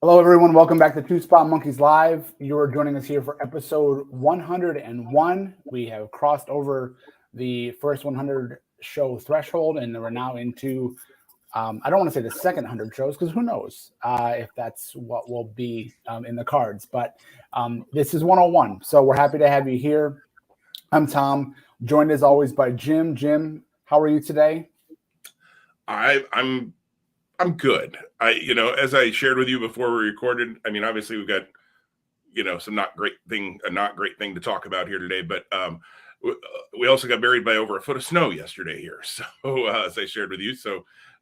Hello, everyone. Welcome back to Two Spot Monkeys Live. You're joining us here for episode 101. We have crossed over the first 100 show threshold, and we're now into, I don't want to say the second 100 shows, because who knows if that's what will be in the cards. But this is 101, so we're happy to have you here. I'm Tom, joined as always by Jim. Jim, how are you today? I'm good. As I shared with you before we recorded, I mean, obviously we've got, some not great thing to talk about here today, but we also got buried by over a foot of snow yesterday here. So as I shared with you,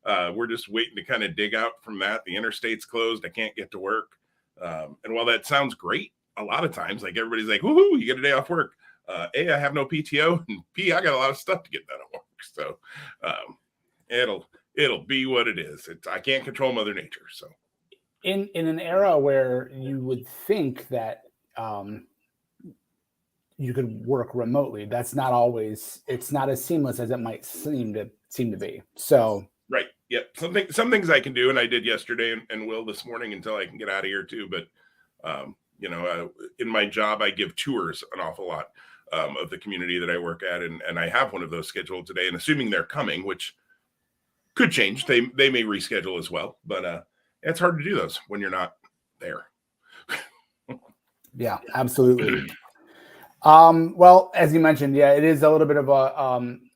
we're just waiting to kind of dig out from that. The interstate's closed. I can't get to work. And while that sounds great, a lot of times, like everybody's like, woohoo, you get a day off work. A, I have no PTO, and B, I got a lot of stuff to get done at work. So it'll be what it is. I can't control Mother Nature. So in an era where you would think that you could work remotely, it's not as seamless as it might seem to be. So right. Yep. Some things I can do, and I did yesterday and will this morning until I can get out of here too. But in my job, I give tours an awful lot of the community that I work at, and I have one of those scheduled today. And assuming they're coming, which could change, they may reschedule as well. But it's hard to do those when you're not there. Yeah, absolutely. Well, as you mentioned, yeah, it is a little bit of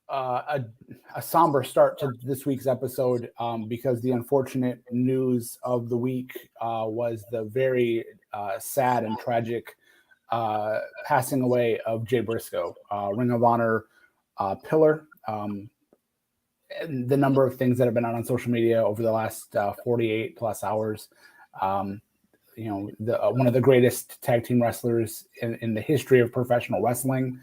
a somber start to this week's episode because the unfortunate news of the week was the very sad and tragic passing away of Jay Briscoe, Ring of Honor pillar. The number of things that have been out on social media over the last 48 plus hours. One of the greatest tag team wrestlers in the history of professional wrestling.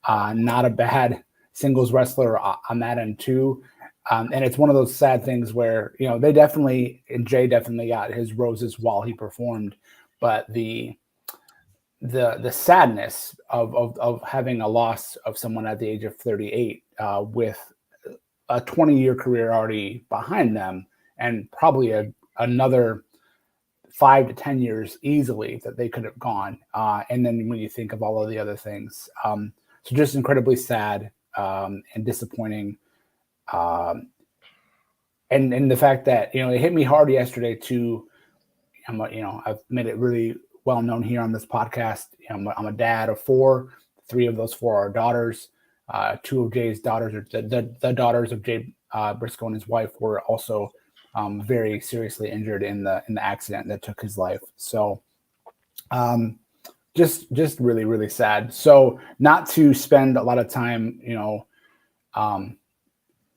Not a bad singles wrestler on that end too. And it's one of those sad things where, Jay definitely got his roses while he performed, but the sadness of having a loss of someone at the age of 38 with a 20-year career already behind them, and probably another 5 to 10 years easily that they could have gone. And then when you think of all of the other things, so just incredibly sad and disappointing. And the fact that, it hit me hard yesterday too. I've made it really well known here on this podcast. I'm a dad of 4. 3 of those 4 are daughters. 2 of Jay's daughters, or the daughters of Jay Briscoe and his wife, were also very seriously injured in the accident that took his life. So just really, really sad. So not to spend a lot of time,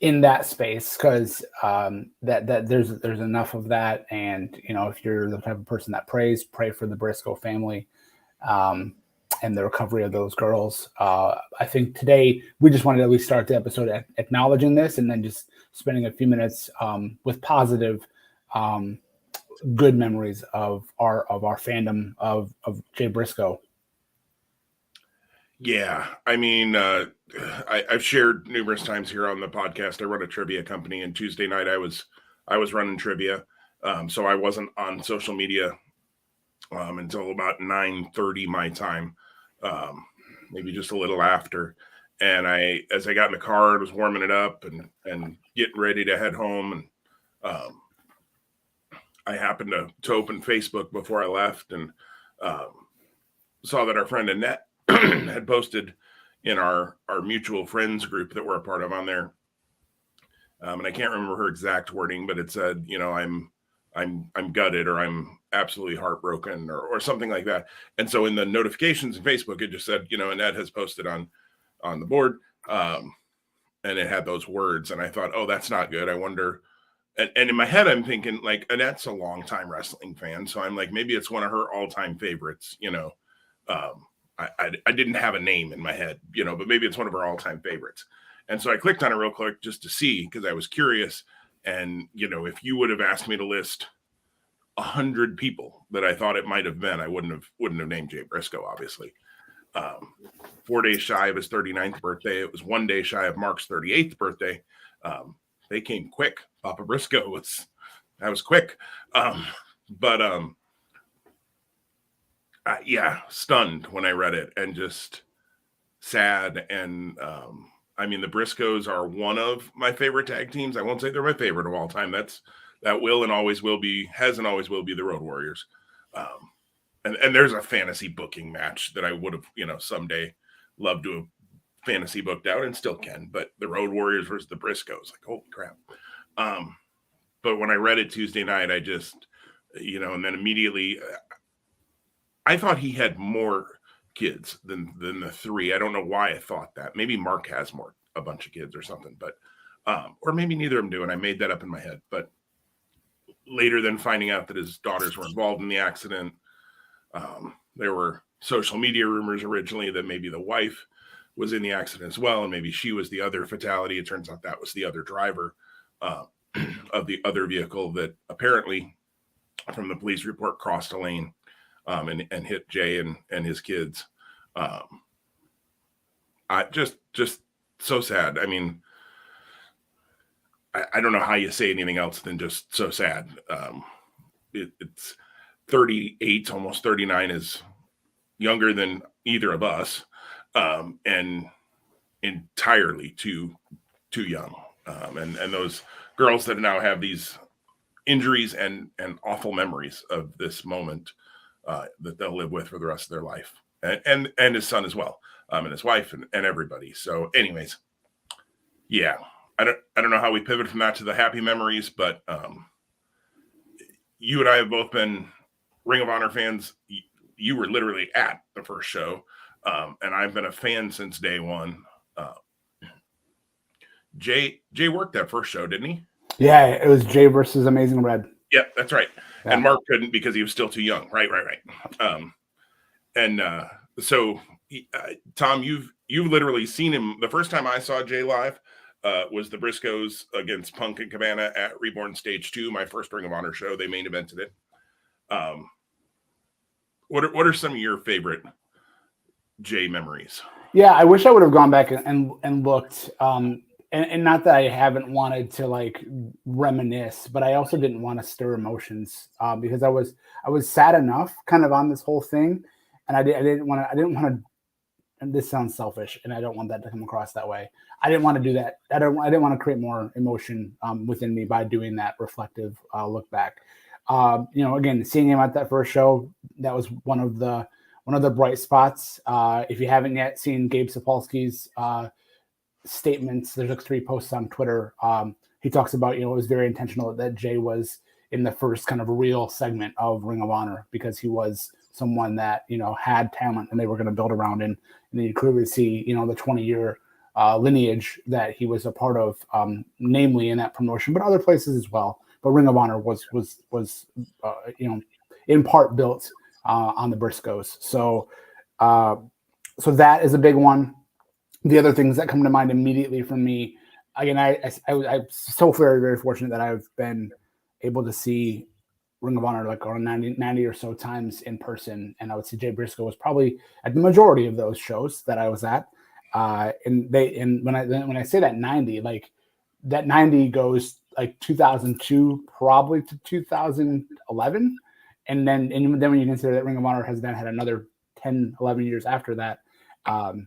in that space, because that there's enough of that. And, if you're the type of person that pray for the Briscoe family and the recovery of those girls. I think today we just wanted to at least start the episode acknowledging this, and then just spending a few minutes with positive, good memories of our fandom of Jay Briscoe. Yeah, I mean, I've shared numerous times here on the podcast. I run a trivia company, and Tuesday night I was running trivia, so I wasn't on social media until about 9:30 my time, maybe just a little after. And as I got in the car and was warming it up and getting ready to head home, and I happened to open Facebook before I left, and saw that our friend Annette had posted in our mutual friends group that we're a part of on there. And I can't remember her exact wording, but it said, I'm gutted, or I'm absolutely heartbroken, or something like that. And so in the notifications in Facebook, it just said, Annette has posted on the board. And it had those words. And I thought, oh, that's not good. I wonder. And in my head, I'm thinking, like, Annette's a longtime wrestling fan. So I'm like, maybe it's one of her all-time favorites, I didn't have a name in my head, but maybe it's one of her all-time favorites. And so I clicked on it real quick just to see, because I was curious. And, if you would have asked me to list 100 people that I thought it might have been, I wouldn't have named Jay Briscoe, obviously. 4 days shy of his 39th birthday. It was 1 day shy of Mark's 38th birthday. They came quick. Papa Briscoe was quick. yeah, stunned when I read it, and just sad. And I mean, the Briscoes are one of my favorite tag teams. I won't say they're my favorite of all time. That will and always will be, has and always will be, the Road Warriors. Um, and there's a fantasy booking match that I would have, someday loved to have fantasy booked out, and still can. But the Road Warriors versus the Briscoes, like, holy crap. But when I read it Tuesday night, I just, and then immediately, I thought he had more kids than the three. I don't know why I thought that. Maybe Mark has a bunch of kids or something, but or maybe neither of them do, and I made that up in my head. But later, then finding out that his daughters were involved in the accident, there were social media rumors originally that maybe the wife was in the accident as well, and maybe she was the other fatality. It turns out that was the other driver of the other vehicle that apparently, from the police report, crossed a lane and hit Jay and his kids. I just so sad. I mean, I don't know how you say anything else than just so sad. It's 38, almost 39, is younger than either of us, and entirely too young. And those girls that now have these injuries and awful memories of this moment that they'll live with for the rest of their life, and his son as well, and his wife and everybody. So, anyways, yeah, I don't know how we pivot from that to the happy memories, but you and I have both been Ring of Honor fans. You were literally at the first show, and I've been a fan since day one. Jay worked that first show, didn't he? Yeah, it was Jay versus Amazing Red. Yeah, that's right. Yeah. And Mark couldn't because he was still too young. Right. So, Tom, you've literally seen him. The first time I saw Jay live was the Briscoes against Punk and Cabana at Reborn Stage 2, my first Ring of Honor show. They main evented it. What are some of your favorite Jay memories? Yeah, I wish I would have gone back and looked. And not that I haven't wanted to like reminisce, but I also didn't want to stir emotions because I was sad enough kind of on this whole thing, and I didn't want to. And this sounds selfish, and I don't want that to come across that way. I didn't want to do that. I didn't want to create more emotion within me by doing that reflective look back. Again, seeing him at that first show, that was one of the bright spots. If you haven't yet seen Gabe Sapolsky's statements, there's like 3 posts on Twitter. He talks about, it was very intentional that Jay was in the first kind of real segment of Ring of Honor because he was someone that, had talent and they were going to build around. And you clearly see, the 20-year lineage that he was a part of, namely in that promotion, but other places as well. But Ring of Honor was in part built on the Briscoes. So that is a big one. The other things that come to mind immediately for me, again, I'm so very, very fortunate that I've been able to see Ring of Honor like around 90 or so times in person. And I would say Jay Briscoe was probably at the majority of those shows that I was at. And when I say that 90, like that 90 goes like 2002 probably to 2011. And then when you consider that Ring of Honor has then had another 10, 11 years after that. And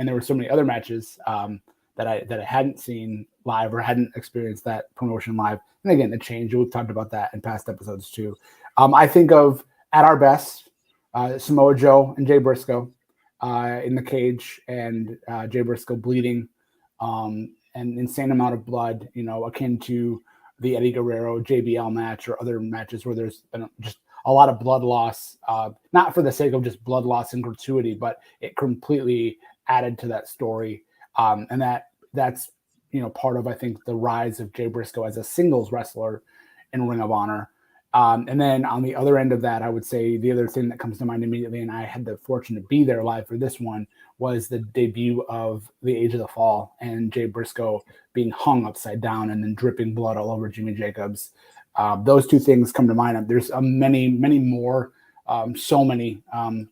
there were so many other matches that I hadn't seen live or hadn't experienced that promotion live. And again, the change, we've talked about that in past episodes too. I think of At Our Best, Samoa Joe and Jay Briscoe in the cage, and Jay Briscoe bleeding, an insane amount of blood, akin to the Eddie Guerrero JBL match or other matches where there's been just a lot of blood loss, not for the sake of just blood loss and gratuity, but it completely added to that story. And that's part of, I think, the rise of Jay Briscoe as a singles wrestler in Ring of Honor. And then on the other end of that, I would say the other thing that comes to mind immediately, and I had the fortune to be there live for this one, was the debut of the Age of the Fall and Jay Briscoe being hung upside down and then dripping blood all over Jimmy Jacobs. Those two things come to mind. There's many, many more, so many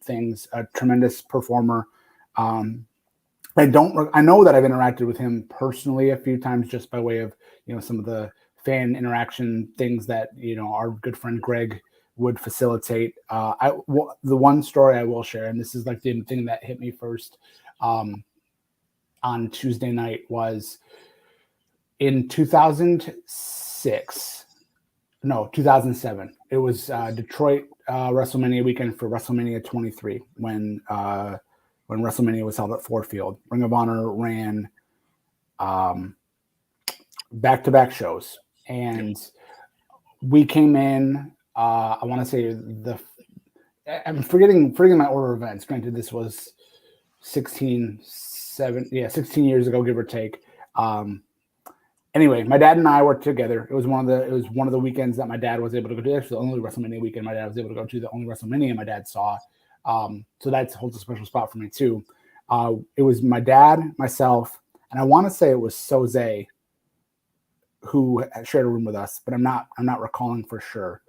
things. A tremendous performer. I know that I've interacted with him personally a few times just by way of, some of the fan interaction things that, our good friend Greg would facilitate. The one story I will share, and this is like the thing that hit me first on Tuesday night, was in 2007. It was Detroit WrestleMania weekend for WrestleMania 23 when WrestleMania was held at Ford Field. Ring of Honor ran back-to-back shows, and we came in. I want to say I'm forgetting my order of events. Granted, this was 16 years ago, give or take. Anyway, my dad and I were together. It was one of the weekends that my dad was able to go to. Actually, the only WrestleMania weekend my dad was able to go to. The only WrestleMania my dad saw. So that holds a special spot for me too. It was my dad, myself, and I want to say it was Soze who shared a room with us, but I'm not recalling for sure.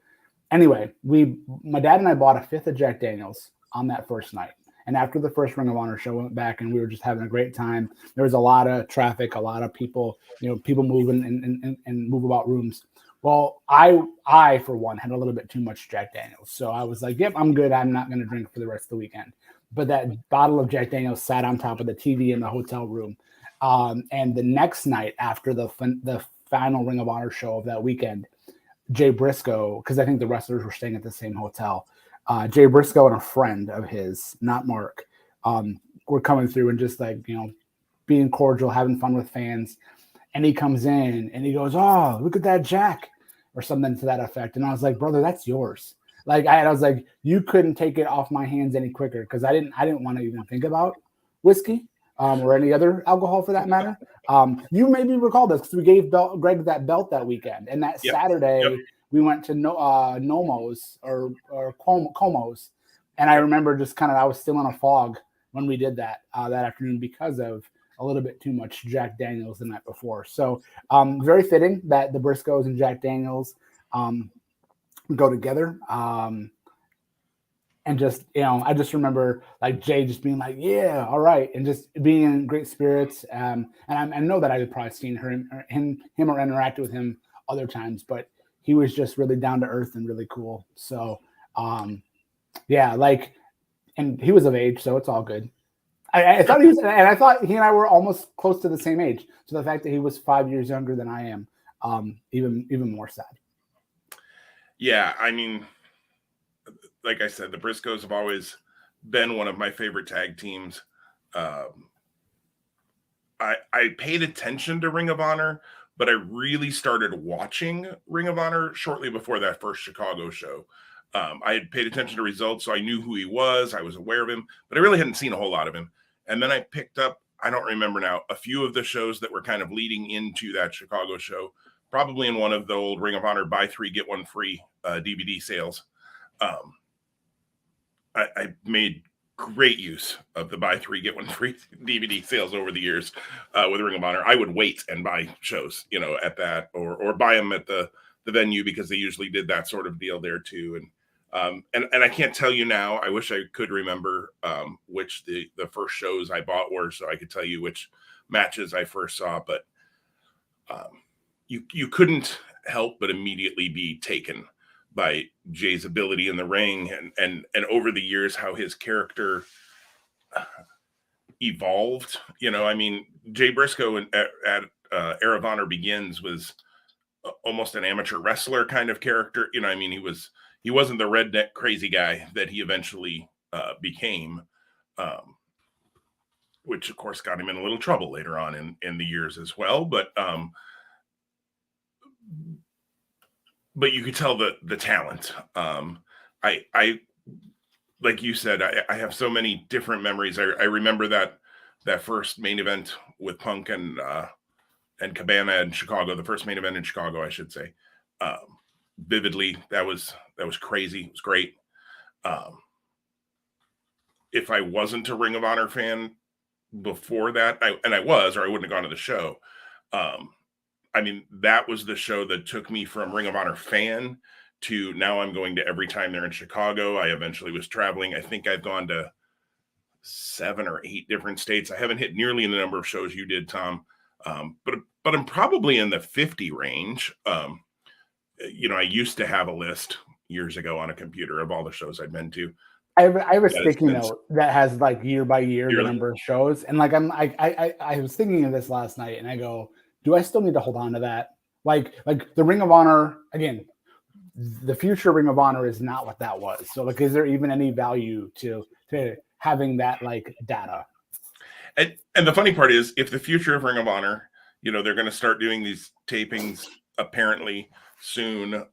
Anyway, my dad and I bought a fifth of Jack Daniels on that first night. And after the first Ring of Honor show, went back and we were just having a great time. There was a lot of traffic, a lot of people, people moving and move about rooms. Well, I for one had a little bit too much Jack Daniels. So I was like, yep, I'm good. I'm not going to drink for the rest of the weekend. But that bottle of Jack Daniels sat on top of the TV in the hotel room. And the next night after the final Ring of Honor show of that weekend, Jay Briscoe, because I think the wrestlers were staying at the same hotel, Jay Briscoe and a friend of his, not Mark, were coming through and just like, being cordial, having fun with fans. And he comes in and he goes, "Oh, look at that Jack," or something to that effect. And I was like, "Brother, that's yours." Like I was like, you couldn't take it off my hands any quicker, because I didn't want to even think about whiskey or any other alcohol for that matter. You maybe recall this because we gave Greg that belt that weekend, and that Saturday we went to Nomos or Comos, and I remember just kind of I was still in a fog when we did that afternoon because of a little bit too much Jack Daniels the night before. So very fitting that the Briscoes and Jack Daniels go together. And just, I just remember like Jay just being like, yeah, all right. And just being in great spirits. And I know that I had probably seen him or interacted with him other times, but he was just really down to earth and really cool. So and he was of age, so it's all good. I thought I thought he and I were almost close to the same age. So the fact that he was 5 years younger than I am, even more sad. Yeah, I mean, like I said, the Briscoes have always been one of my favorite tag teams. I paid attention to Ring of Honor, but I really started watching Ring of Honor shortly before that first Chicago show. I had paid attention to results, so I knew who he was. I was aware of him, but I really hadn't seen a whole lot of him. And then I picked up, I don't remember now, a few of the shows that were kind of leading into that Chicago show, probably in one of the old Ring of Honor buy 3, get 1 free DVD sales. I made great use of the buy 3, get 1 free DVD sales over the years with Ring of Honor. I would wait and buy shows, at that or buy them at the venue, because they usually did that sort of deal there too. And I can't tell you now. I wish I could remember which the first shows I bought were, so I could tell you which matches I first saw. But you couldn't help but immediately be taken by Jay's ability in the ring, and over the years how his character evolved. I mean, Jay Briscoe at Era of Honor Begins was almost an amateur wrestler kind of character. I mean, he wasn't the redneck crazy guy that he eventually became, which of course got him in a little trouble later on in the years as well. But you could tell the talent. I like you said, I have so many different memories. I remember that first main event with Punk and Cabana in Chicago, the first main event in Chicago, I should say, vividly. That was crazy. It was great. If I wasn't a Ring of Honor fan before that, I was, or I wouldn't have gone to the show. I mean, that was the show that took me from Ring of Honor fan to now I'm going to every time they're in Chicago. I eventually was traveling. I think I've gone to 7 or 8 different states. I haven't hit nearly the number of shows you did, Tom. But I'm probably in the 50 range. I used to have a list, years ago on a computer of all the shows I'd been to. I have a sticky note that has like year by year the number of shows, and like I was thinking of this last night, and I go, do I still need to hold on to that? Like the Ring of Honor again, the future Ring of Honor is not what that was. So like, is there even any value to having that like data? And the funny part is, if the future of Ring of Honor, you know, they're going to start doing these tapings apparently soon.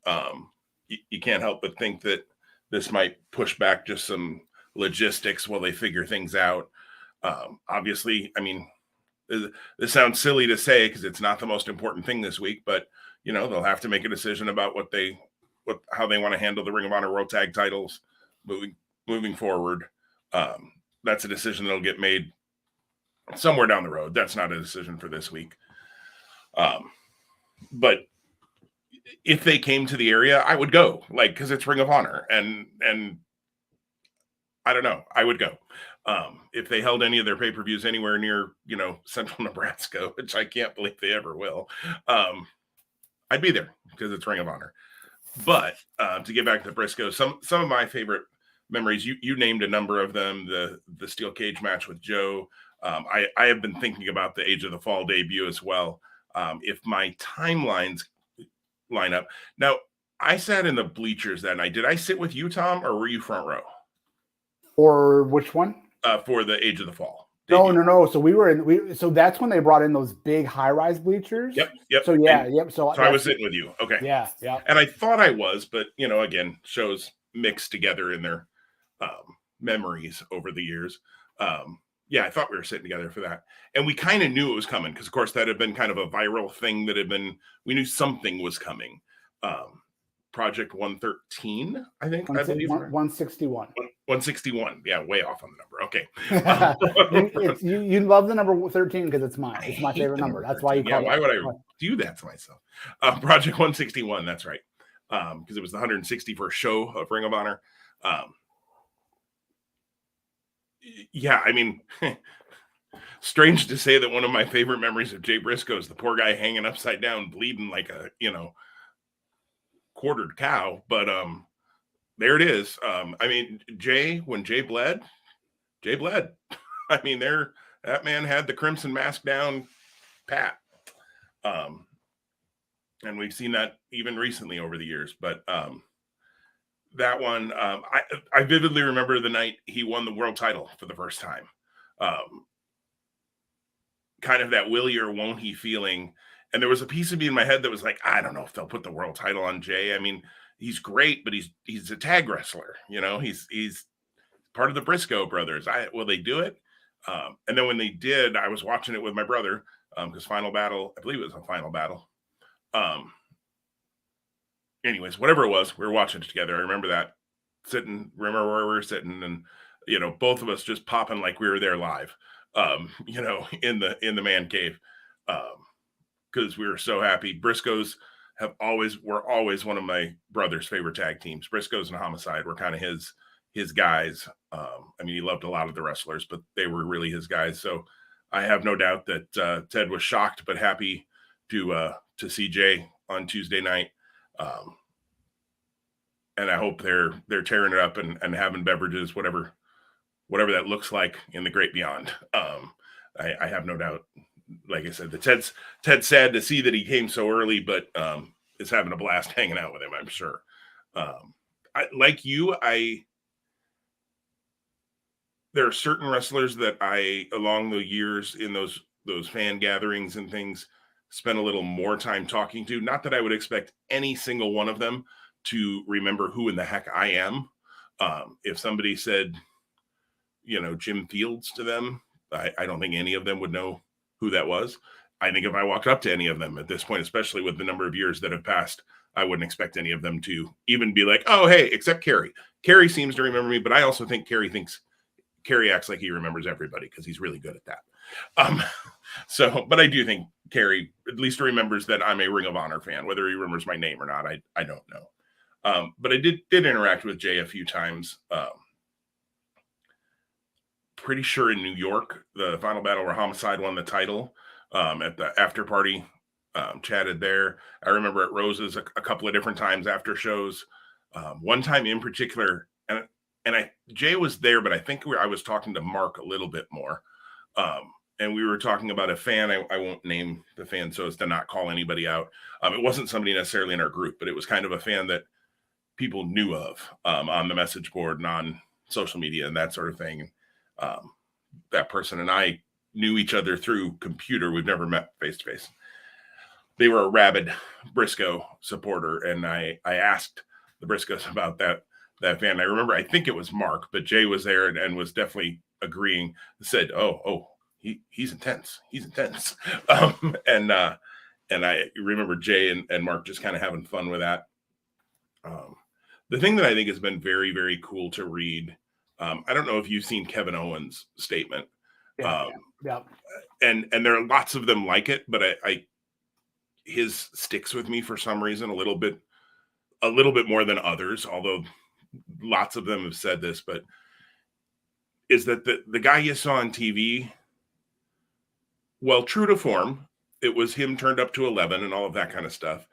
You can't help but think that this might push back just some logistics while they figure things out. Obviously, I mean, this sounds silly to say because it's not the most important thing this week, but you know, they'll have to make a decision about how they want to handle the Ring of Honor World Tag titles moving forward. That's a decision that'll get made somewhere down the road. That's not a decision for this week. But if they came to the area, I would go, like, because it's Ring of Honor, and I don't know, I would go. If they held any of their pay-per-views anywhere near, you know, central Nebraska, which I can't believe they ever will, I'd be there because it's Ring of Honor. But to get back to Briscoe, some of my favorite memories, you named a number of them. The steel cage match with Joe. I have been thinking about the Age of the Fall debut as well. If my timelines line up. Now, I sat in the bleachers that night. Did I sit with you, Tom, or were you front row? Or which one? For the Age of the Fall. No. So so that's when they brought in those big high-rise bleachers. Yep. So yeah. So I was sitting with you. Okay. Yeah. And I thought I was, but you know, again, shows mixed together in their memories over the years. Yeah, I thought we were sitting together for that. And we kind of knew it was coming because, of course, that had been kind of a viral thing we knew something was coming. Project 113, I think. I believe 161. 161. Yeah, way off on the number. Okay. you love the number 13 because it's mine. It's my favorite number. That's why you call it. Why would I do that to myself? Project 161, that's right. Because it was the 161st show of Ring of Honor. Yeah, I mean, strange to say that one of my favorite memories of Jay Briscoe is the poor guy hanging upside down, bleeding like a, you know, quartered cow. But there it is. I mean, when Jay bled. I mean, that man had the crimson mask down pat. And we've seen that even recently over the years. But that one, I vividly remember the night he won the world title for the first time. Kind of that will he or won't he feeling. And there was a piece of me in my head that was like, I don't know if they'll put the world title on Jay. I mean, he's great, but he's a tag wrestler. You know, he's part of the Briscoe brothers. Will they do it? And then when they did, I was watching it with my brother because Final Battle, I believe it was a Final Battle. Anyways, whatever it was, we were watching it together. I remember that remember where we were sitting, and you know, both of us just popping like we were there live. You know, in the man cave, because we were so happy. Briscoes were always one of my brother's favorite tag teams. Briscoes and Homicide were kind of his guys. I mean, he loved a lot of the wrestlers, but they were really his guys. So I have no doubt that Ted was shocked but happy to see Jay on Tuesday night. And I hope they're tearing it up and having beverages, whatever that looks like in the great beyond. I have no doubt. Like I said, Ted's sad to see that he came so early, but is having a blast hanging out with him, I'm sure. Like you, there are certain wrestlers that along the years in those fan gatherings and things, spent a little more time talking to. Not that I would expect any single one of them to remember who in the heck I am. If somebody said, you know, Jim Fields to them, I don't think any of them would know who that was. I think if I walked up to any of them at this point, especially with the number of years that have passed, I wouldn't expect any of them to even be like, oh, hey, except Kerry. Kerry seems to remember me, but I also think Kerry acts like he remembers everybody because he's really good at that. But I do think Kerry at least remembers that I'm a Ring of Honor fan. Whether he remembers my name or not, I don't know. But I did interact with Jay a few times. Pretty sure in New York, the Final Battle where Homicide won the title, at the after party, chatted there. I remember at Rose's a couple of different times after shows. One time in particular, and Jay was there, but I think I was talking to Mark a little bit more. And we were talking about a fan. I won't name the fan so as to not call anybody out. It wasn't somebody necessarily in our group, but it was kind of a fan that people knew of on the message board and on social media and that sort of thing. That person and I knew each other through computer. We've never met face to face. They were a rabid Briscoe supporter, and I asked the Briscoes about that fan. I remember, I think it was Mark, but Jay was there and was definitely agreeing. Said, "Oh, he's intense. He's intense." And I remember Jay and Mark just kind of having fun with that. The thing that I think has been very, very cool to read. I don't know if you've seen Kevin Owens' statement. Yeah. And there are lots of them like it, but his sticks with me for some reason a little bit more than others, although lots of them have said this, but is that the guy you saw on TV, well, true to form, it was him turned up to 11 and all of that kind of stuff.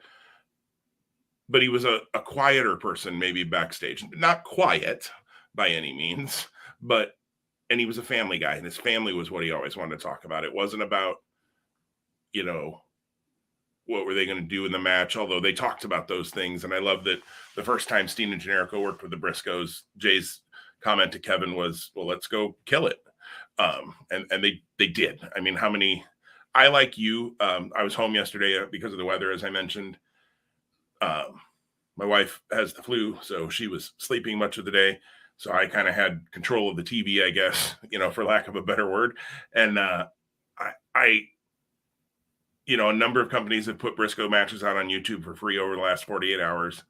But he was a quieter person, maybe backstage. Not quiet by any means, and he was a family guy, and his family was what he always wanted to talk about. It wasn't about, what were they going to do in the match, although they talked about those things. And I love that the first time Steen and Generico worked with the Briscoes, Jay's comment to Kevin was, well, let's go kill it. And they did. I mean, how many, I like you. I was home yesterday because of the weather, as I mentioned. My wife has the flu, so she was sleeping much of the day. So I kind of had control of the TV, I guess, for lack of a better word. And a number of companies have put Briscoe matches out on YouTube for free over the last 48 hours.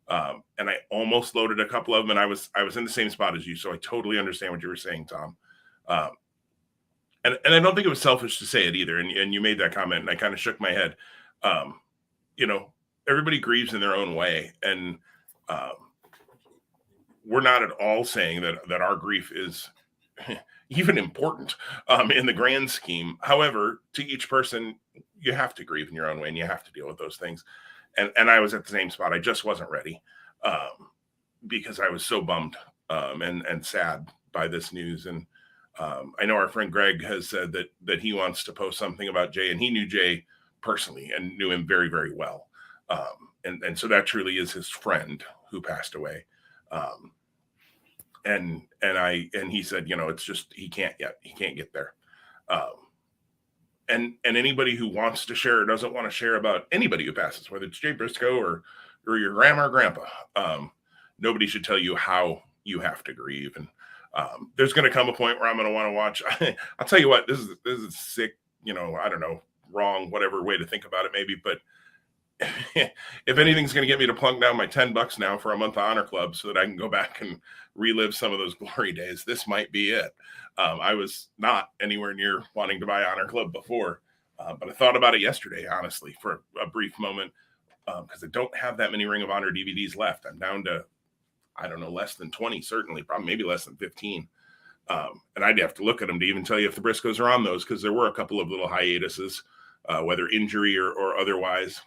And I almost loaded a couple of them, and I was in the same spot as you. So I totally understand what you were saying, Tom. And I don't think it was selfish to say it either. And you made that comment, and I kind of shook my head. Everybody grieves in their own way. And we're not at all saying that our grief is even important in the grand scheme. However, to each person, you have to grieve in your own way, and you have to deal with those things. And I was at the same spot. I just wasn't ready because I was so bummed and sad by this news. And I know our friend Greg has said that he wants to post something about Jay, and he knew Jay personally and knew him very, very well. And so that truly is his friend who passed away. And he said, it's just, he can't get there. And anybody who wants to share or doesn't want to share about anybody who passes, whether it's Jay Briscoe or your grandma or grandpa, nobody should tell you how you have to grieve. And there's going to come a point where I'm going to want to watch. I'll tell you what, this is sick, I don't know, wrong, whatever way to think about it maybe, but if anything's going to get me to plunk down my $10 now for a month of Honor Club so that I can go back and relive some of those glory days, this might be it. I was not anywhere near wanting to buy Honor Club before, but I thought about it yesterday, honestly, for a brief moment, because I don't have that many Ring of Honor DVDs left. I'm down to, I don't know, less than 20, certainly, probably maybe less than 15. And I'd have to look at them to even tell you if the Briscoes are on those, because there were a couple of little hiatuses, whether injury or otherwise,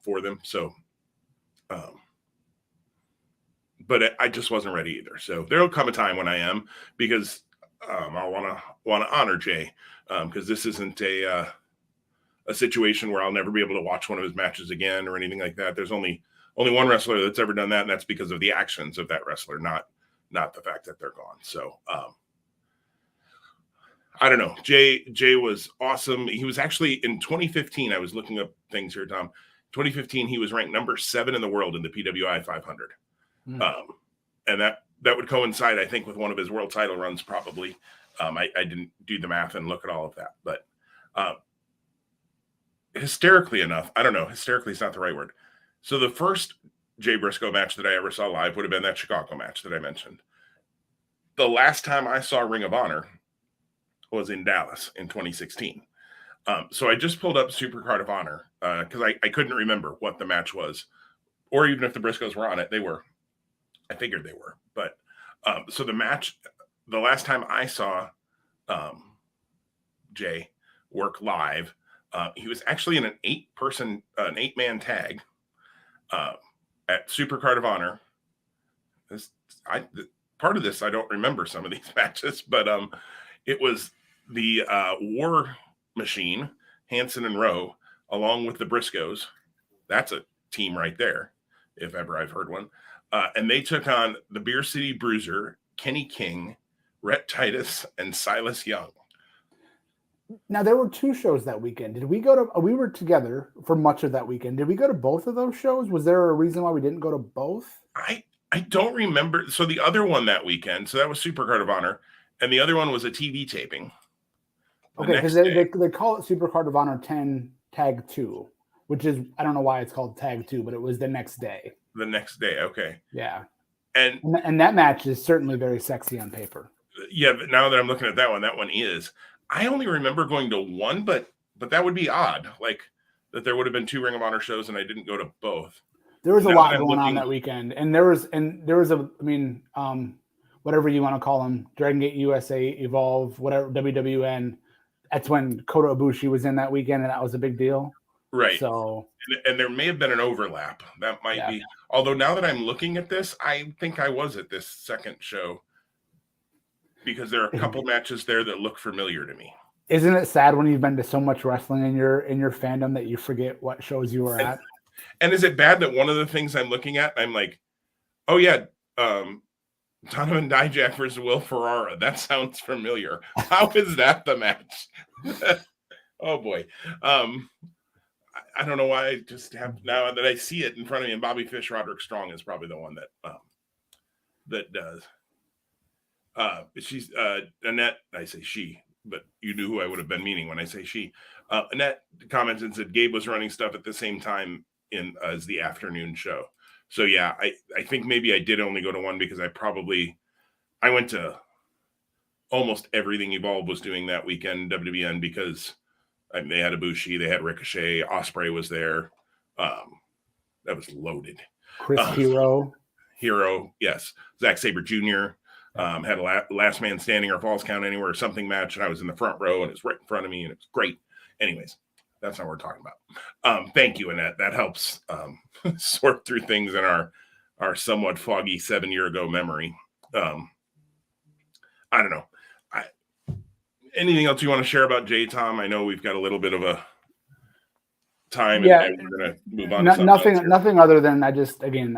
for them. So, but I just wasn't ready either. So there'll come a time when I am, because I'll want to honor Jay, because this isn't a situation where I'll never be able to watch one of his matches again or anything like that. There's only one wrestler that's ever done that, and that's because of the actions of that wrestler, not the fact that they're gone. So I don't know. Jay was awesome. He was actually in 2015. I was looking up things here, Tom. 2015, he was ranked number 7 in the world in the PWI 500. And that would coincide, I think, with one of his world title runs, probably. I didn't do the math and look at all of that. But hysterically enough, I don't know. Hysterically is not the right word. So the first Jay Briscoe match that I ever saw live would have been that Chicago match that I mentioned. The last time I saw Ring of Honor was in Dallas in 2016. So I just pulled up Supercard of Honor because I couldn't remember what the match was, or even if the Briscoes were on it. They were. I figured they were. But so the match, the last time I saw Jay work live, he was actually in an 8-man tag at Supercard of Honor this, part of this, I don't remember some of these matches, but it was the War Machine, Hanson and Rowe, along with the Briscoes. That's a team right there, if ever I've heard one. And they took on the Beer City Bruiser, Kenny King, Rhett Titus, and Silas Young. Now, there were 2 shows that weekend. Did we go to? We were together for much of that weekend. Did we go to both of those shows? Was there a reason why we didn't go to both? I don't remember. So the other one that weekend, so that was Supercard of Honor, and the other one was a TV taping. Okay, because they call it Supercard of Honor 10 Tag 2, which is, I don't know why it's called Tag 2, but it was the next day. The next day, okay. Yeah. And that match is certainly very sexy on paper. Yeah, but now that I'm looking at that one is. I only remember going to one, but that would be odd. Like that there would have been 2 Ring of Honor shows and I didn't go to both. There was a lot going on that weekend, and there was whatever you want to call them, Dragon Gate USA, Evolve, whatever, WWN. That's when Kota Ibushi was in that weekend, and that was a big deal. Right. So, and there may have been an overlap. That might be. Although now that I'm looking at this, I think I was at this second show because there are a couple matches there that look familiar to me. Isn't it sad when you've been to so much wrestling in your fandom that you forget what shows you were at? And is it bad that one of the things I'm looking at, I'm like, oh yeah, Donovan Dijak versus Will Ferrara. That sounds familiar. How is that the match? Oh boy. I don't know why I just have, now that I see it in front of me, and Bobby Fish, Roderick Strong is probably the one that does. She's Annette, I say she, but you knew who I would have been meaning when I say she. Annette commented and said Gabe was running stuff at the same time as the afternoon show. So yeah, I think maybe I did only go to one because I went to almost everything Evolve was doing that weekend, WWN, because they had Ibushi, they had Ricochet, Ospreay was there. That was loaded. Chris Hero, yes. Zack Sabre Jr. Had a last man standing or falls count anywhere or something match, and I was in the front row, and it's right in front of me, and it's great. Anyways, that's not what we're talking about. Thank you, Annette. That helps sort through things in our somewhat foggy 7-year ago memory. I don't know. Anything else you want to share about Jay, Tom? I know we've got a little bit of a time, and we're going to move on. Nothing other than I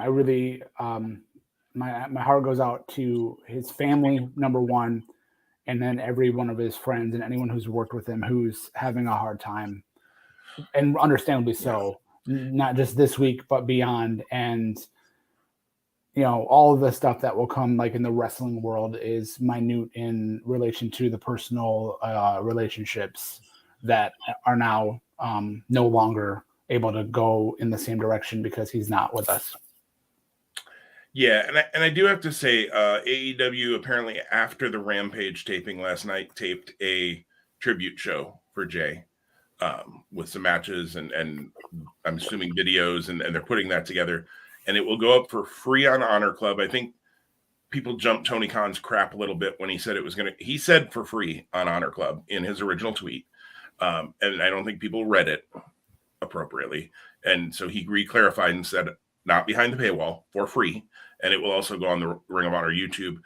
really my heart goes out to his family, number one, and then every one of his friends and anyone who's worked with him who's having a hard time, and understandably so, not just this week but beyond. And all of the stuff that will come, like in the wrestling world, is minute in relation to the personal relationships that are now no longer able to go in the same direction because he's not with us. Yeah, and I do have to say, AEW apparently after the Rampage taping last night taped a tribute show for Jay with some matches and I'm assuming videos, and they're putting that together. And it will go up for free on Honor Club. I think people jumped Tony Khan's crap a little bit when he said it was going to. He said for free on Honor Club in his original tweet, and I don't think people read it appropriately. And so he re-clarified and said not behind the paywall, for free, and it will also go on the Ring of Honor YouTube.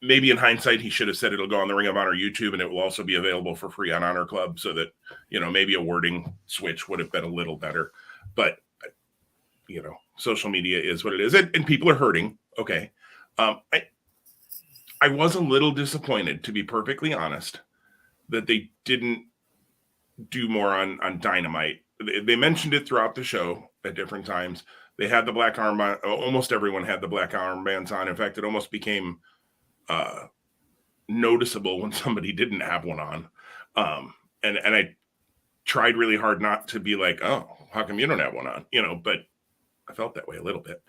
Maybe in hindsight, he should have said it'll go on the Ring of Honor YouTube, and it will also be available for free on Honor Club, so that maybe a wording switch would have been a little better, but. Social media is what it is, and people are hurting. Okay. I was a little disappointed, to be perfectly honest, that they didn't do more on Dynamite. They mentioned it throughout the show at different times. They had the black armband. Almost everyone had the black armbands on. In fact, it almost became noticeable when somebody didn't have one on. And I tried really hard not to be like, oh, how come you don't have one on? But I felt that way a little bit.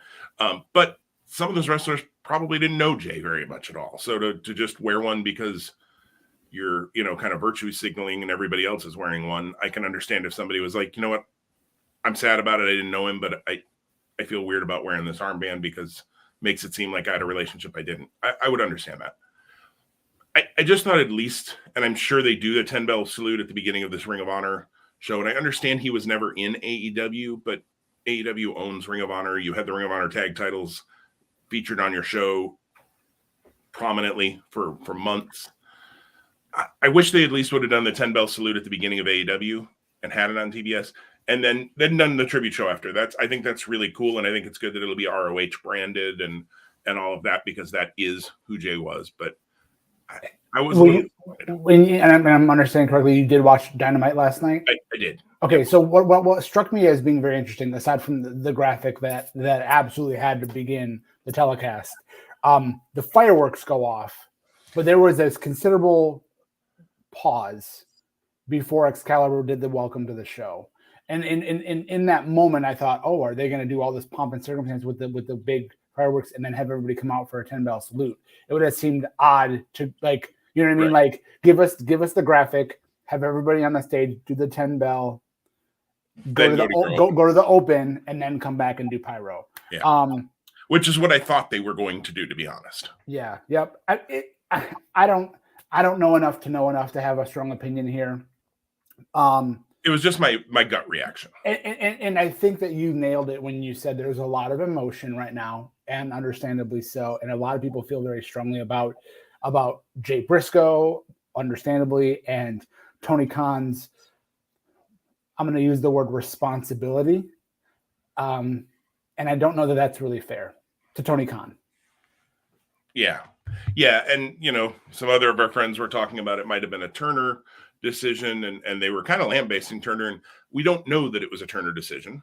But some of those wrestlers probably didn't know Jay very much at all. So to just wear one because you're, kind of virtue signaling and everybody else is wearing one, I can understand if somebody was like, you know what, I'm sad about it. I didn't know him, but I feel weird about wearing this armband because it makes it seem like I had a relationship I didn't. I would understand that. I just thought at least, and I'm sure they do the 10 bell salute at the beginning of this Ring of Honor show. And I understand he was never in AEW, but AEW owns Ring of Honor. You had the Ring of Honor tag titles featured on your show prominently for months. I wish they at least would have done the 10 bell salute at the beginning of AEW and had it on TBS, and then done the tribute show after. I think that's really cool, and I think it's good that it'll be ROH branded and all of that, because that is who Jay was. But I was and I'm understanding correctly, you did watch Dynamite last night? I did. Okay, so what struck me as being very interesting, aside from the graphic that absolutely had to begin the telecast, the fireworks go off, but there was this considerable pause before Excalibur did the welcome to the show. And in that moment, I thought, oh, are they going to do all this pomp and circumstance with the big fireworks and then have everybody come out for a 10 bell salute? It would have seemed odd to, like, you know what I mean? Right. Like, give us the graphic, have everybody on the stage do the 10 bell, go to the open, and then come back and do pyro. Yeah. Which is what I thought they were going to do, to be honest. Yeah. Yep. I don't know enough to have a strong opinion here. It was just my gut reaction. And I think that you nailed it when you said there's a lot of emotion right now, and understandably so. And a lot of people feel very strongly about Jay Briscoe, understandably, and Tony Khan's, I'm going to use the word responsibility. And I don't know that that's really fair to Tony Khan. Yeah. Yeah. And, some other of our friends were talking about it might have been a Turner decision, and they were kind of lambasting Turner, and we don't know that it was a Turner decision.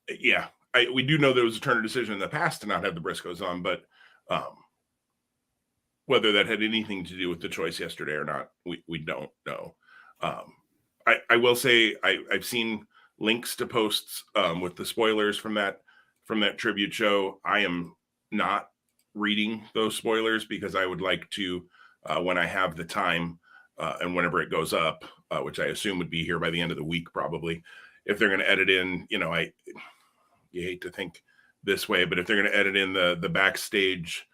We do know there was a Turner decision in the past to not have the Briscoes on, but whether that had anything to do with the choice yesterday or not, we don't know. I will say I've seen links to posts with the spoilers from that tribute show. I am not reading those spoilers because I would like to, when I have the time and whenever it goes up, which I assume would be here by the end of the week, probably, if they're going to edit in, you hate to think this way, but if they're going to edit in the backstage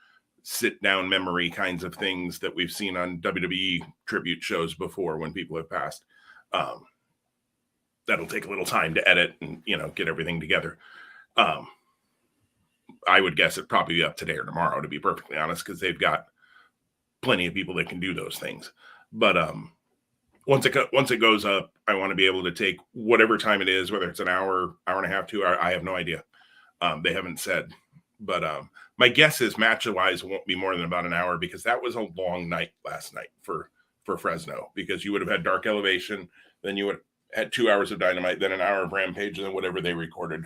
sit down memory kinds of things that we've seen on WWE tribute shows before when people have passed, that'll take a little time to edit and, get everything together. I would guess it'd probably be up today or tomorrow, to be perfectly honest, because they've got plenty of people that can do those things. But once it goes up, I want to be able to take whatever time it is, whether it's an hour and a half, 2 hours. I have no idea. They haven't said, but my guess is match-wise won't be more than about an hour, because that was a long night last night for Fresno, because you would have had Dark Elevation, then you would have had 2 hours of Dynamite, then an hour of Rampage, and then whatever they recorded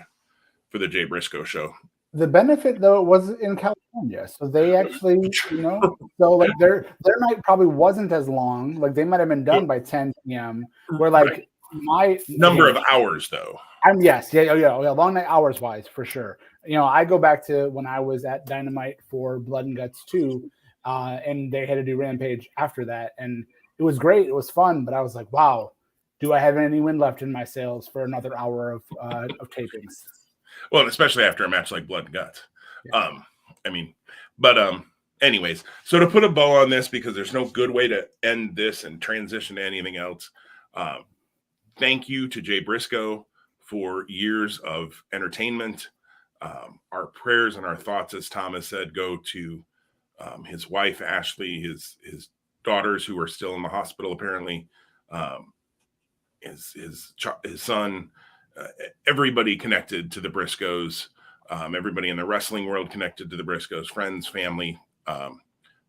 for the Jay Briscoe show. The benefit, though, it was in California, so they actually, so like their night probably wasn't as long. Like they might have been done by 10 p.m. Where like my number of hours, though. Long night hours wise, for sure. I go back to when I was at Dynamite for Blood and Guts 2, and they had to do Rampage after that, and it was great. It was fun, but I was like, wow, do I have any wind left in my sails for another hour of tapings? Well, and especially after a match like Blood and Guts. Yeah. Anyways, so to put a bow on this, because there's no good way to end this and transition to anything else. Thank you to Jay Briscoe for years of entertainment. Our prayers and our thoughts, as Thomas said, go to his wife, Ashley, his daughters who are still in the hospital, apparently, his son, everybody connected to the Briscoes, everybody in the wrestling world connected to the Briscoes, friends, family.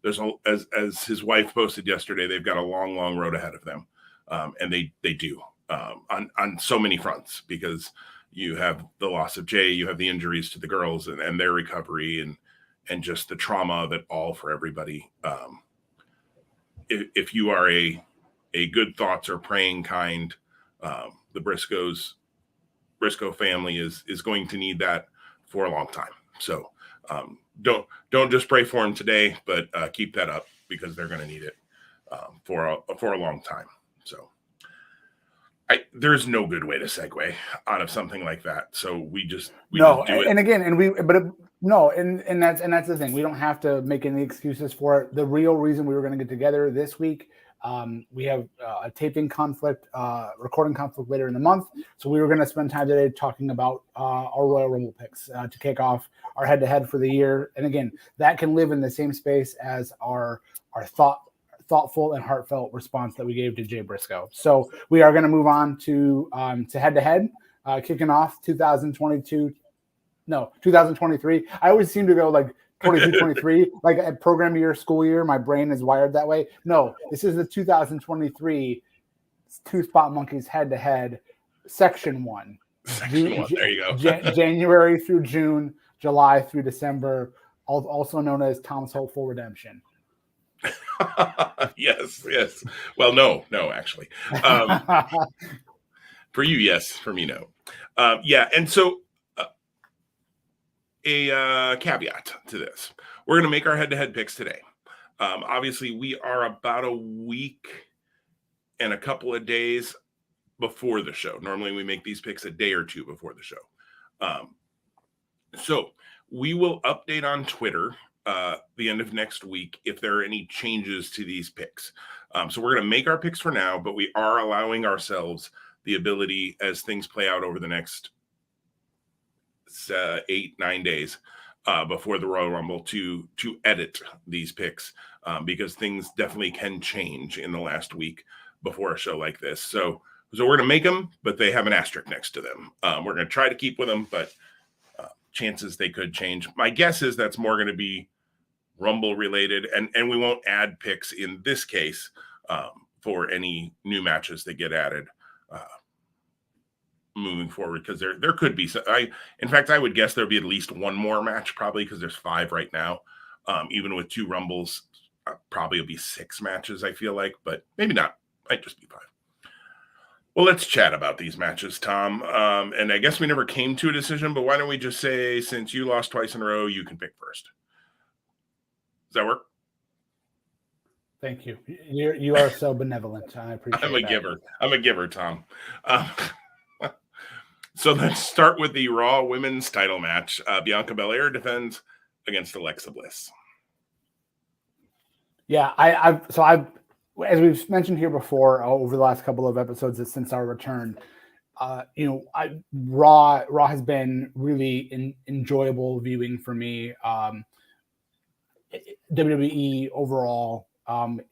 There's as his wife posted yesterday, they've got a long, long road ahead of them, and they do on so many fronts, because you have the loss of Jay, you have the injuries to the girls and their recovery, and just the trauma of it all for everybody. If you are a good thoughts or praying kind, the Briscoe family is going to need that for a long time. So don't just pray for him today, but keep that up, because they're going to need it for a long time. So there's no good way to segue out of something like that. So we just do it. And again, and that's the thing. We don't have to make any excuses for it. The real reason we were going to get together this week We have a taping conflict, recording conflict later in the month. So we were going to spend time today talking about our Royal Rumble picks to kick off our head-to-head for the year. And again, that can live in the same space as our thoughtful and heartfelt response that we gave to Jay Briscoe. So we are going to move on to head-to-head, kicking off 2023. I always seem to go like 22, 23, like a program year, school year. My brain is wired that way. No, this is the 2023 Two Spot Monkeys head-to-head, section 1. Section 1. There you go. January through June, July through December, also known as Tom's Hopeful Redemption. Yes. Well, no, actually. For you, yes. For me, no. Yeah, and so a caveat to this. We're going to make our head-to-head picks today. Obviously, we are about a week and a couple of days before the show. Normally, we make these picks a day or two before the show. So we will update on Twitter the end of next week if there are any changes to these picks. So we're going to make our picks for now, but we are allowing ourselves the ability as things play out over the next 8-9 days before the Royal Rumble to edit these picks because things definitely can change in the last week before a show like this. So we're going to make them, but they have an asterisk next to them. We're going to try to keep with them, but chances they could change. My guess is that's more going to be Rumble related, and we won't add picks in this case for any new matches that get added moving forward, because there could be in fact I would guess there'll be at least one more match probably, because there's 5 right now. Even with 2 Rumbles, probably it'll be 6 matches, I feel like, but maybe not. Might just be 5. Well, let's chat about these matches, Tom. And I guess we never came to a decision, but why don't we just say, since you lost twice in a row, you can pick first. Does that work? Thank you. You are so benevolent. I appreciate it. I'm a giver, Tom. So let's start with the Raw Women's title match. Bianca Belair defends against Alexa Bliss. Yeah, I've as we've mentioned here before over the last couple of episodes since our return, Raw has been really enjoyable viewing for me. WWE overall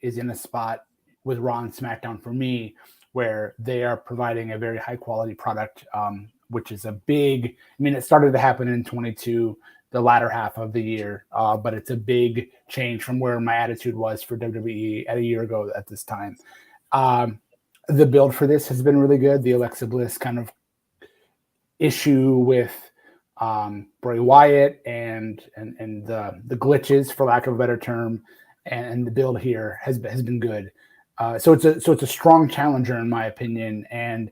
is in a spot with Raw and SmackDown for me where they are providing a very high quality product, which is it started to happen in 22, the latter half of the year, but it's a big change from where my attitude was for WWE at a year ago at this time. The build for this has been really good. The Alexa Bliss kind of issue with Bray Wyatt and the glitches, for lack of a better term, and the build here has been good. So it's a strong challenger in my opinion, and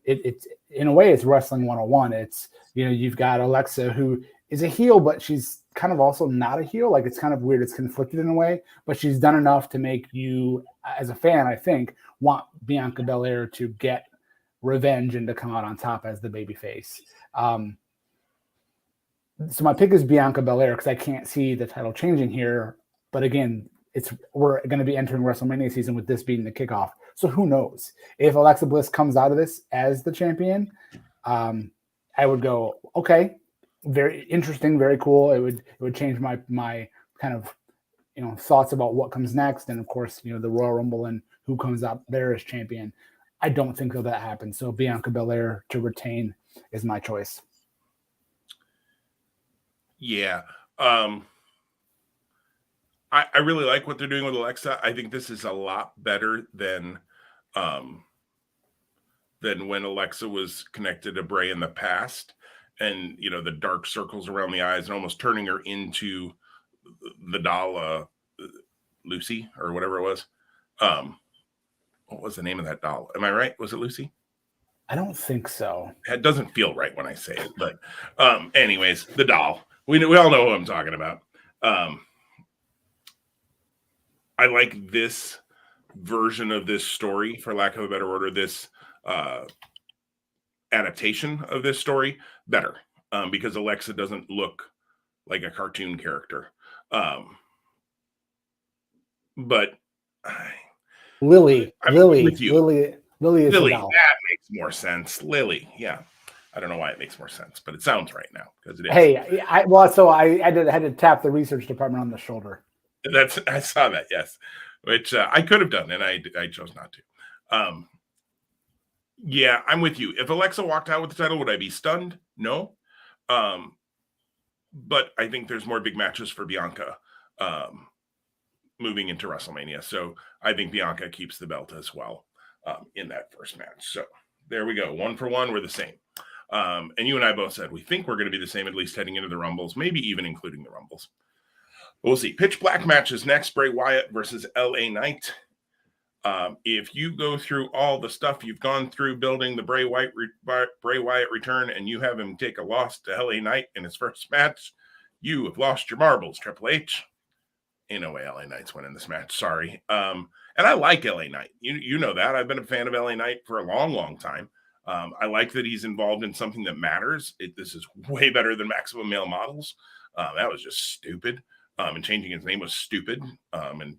it's in a way it's wrestling 101. It's you've got Alexa, who is a heel, but she's kind of also not a heel. Like, it's kind of weird. It's conflicted in a way, but she's done enough to make you, as a fan, I think, want Bianca Belair to get revenge and to come out on top as the babyface. So my pick is Bianca Belair because I can't see the title changing here. But again, we're going to be entering WrestleMania season with this being the kickoff. So who knows? If Alexa Bliss comes out of this as the champion, I would go, okay, very interesting, very cool. It would change my kind of thoughts about what comes next, and of course the Royal Rumble and who comes out there as champion. I don't think that happens. So Bianca Belair to retain is my choice. Yeah. I really like what they're doing with Alexa. I think this is a lot better than when Alexa was connected to Bray in the past, and the dark circles around the eyes and almost turning her into the doll Lucy or whatever it was. What was the name of that doll? Am I right? Was it Lucy? I don't think so. It doesn't feel right when I say it, but anyways, the doll. We all know who I'm talking about. I like this version of this story, for lack of a better word, this adaptation of this story better, because Alexa doesn't look like a cartoon character. But Lily I'm with you. Lily is Lily, Vidal. that makes more sense. Lily, yeah. I don't know why it makes more sense, but it sounds right now because it is. Hey, I had to tap the research department on the shoulder. I saw that, yes, which I could have done, and I chose not to. Yeah, I'm with you. If Alexa walked out with the title, would I be stunned? No. But I think there's more big matches for Bianca moving into WrestleMania. So I think Bianca keeps the belt as well in that first match. So there we go. 1 for 1, we're the same. And you and I both said we think we're going to be the same, at least heading into the Rumbles, maybe even including the Rumbles. We'll see. Pitch Black matches next. Bray Wyatt versus LA Knight. If you go through all the stuff you've gone through building the Bray Wyatt return, and you have him take a loss to LA Knight in his first match, you have lost your marbles, Triple H. Ain't no way LA Knight's winning this match. Sorry. And I like LA Knight. You know that. I've been a fan of LA Knight for a long, long time. I like that he's involved in something that matters. This is way better than Maximum Male Models. That was just stupid. And changing his name was stupid. And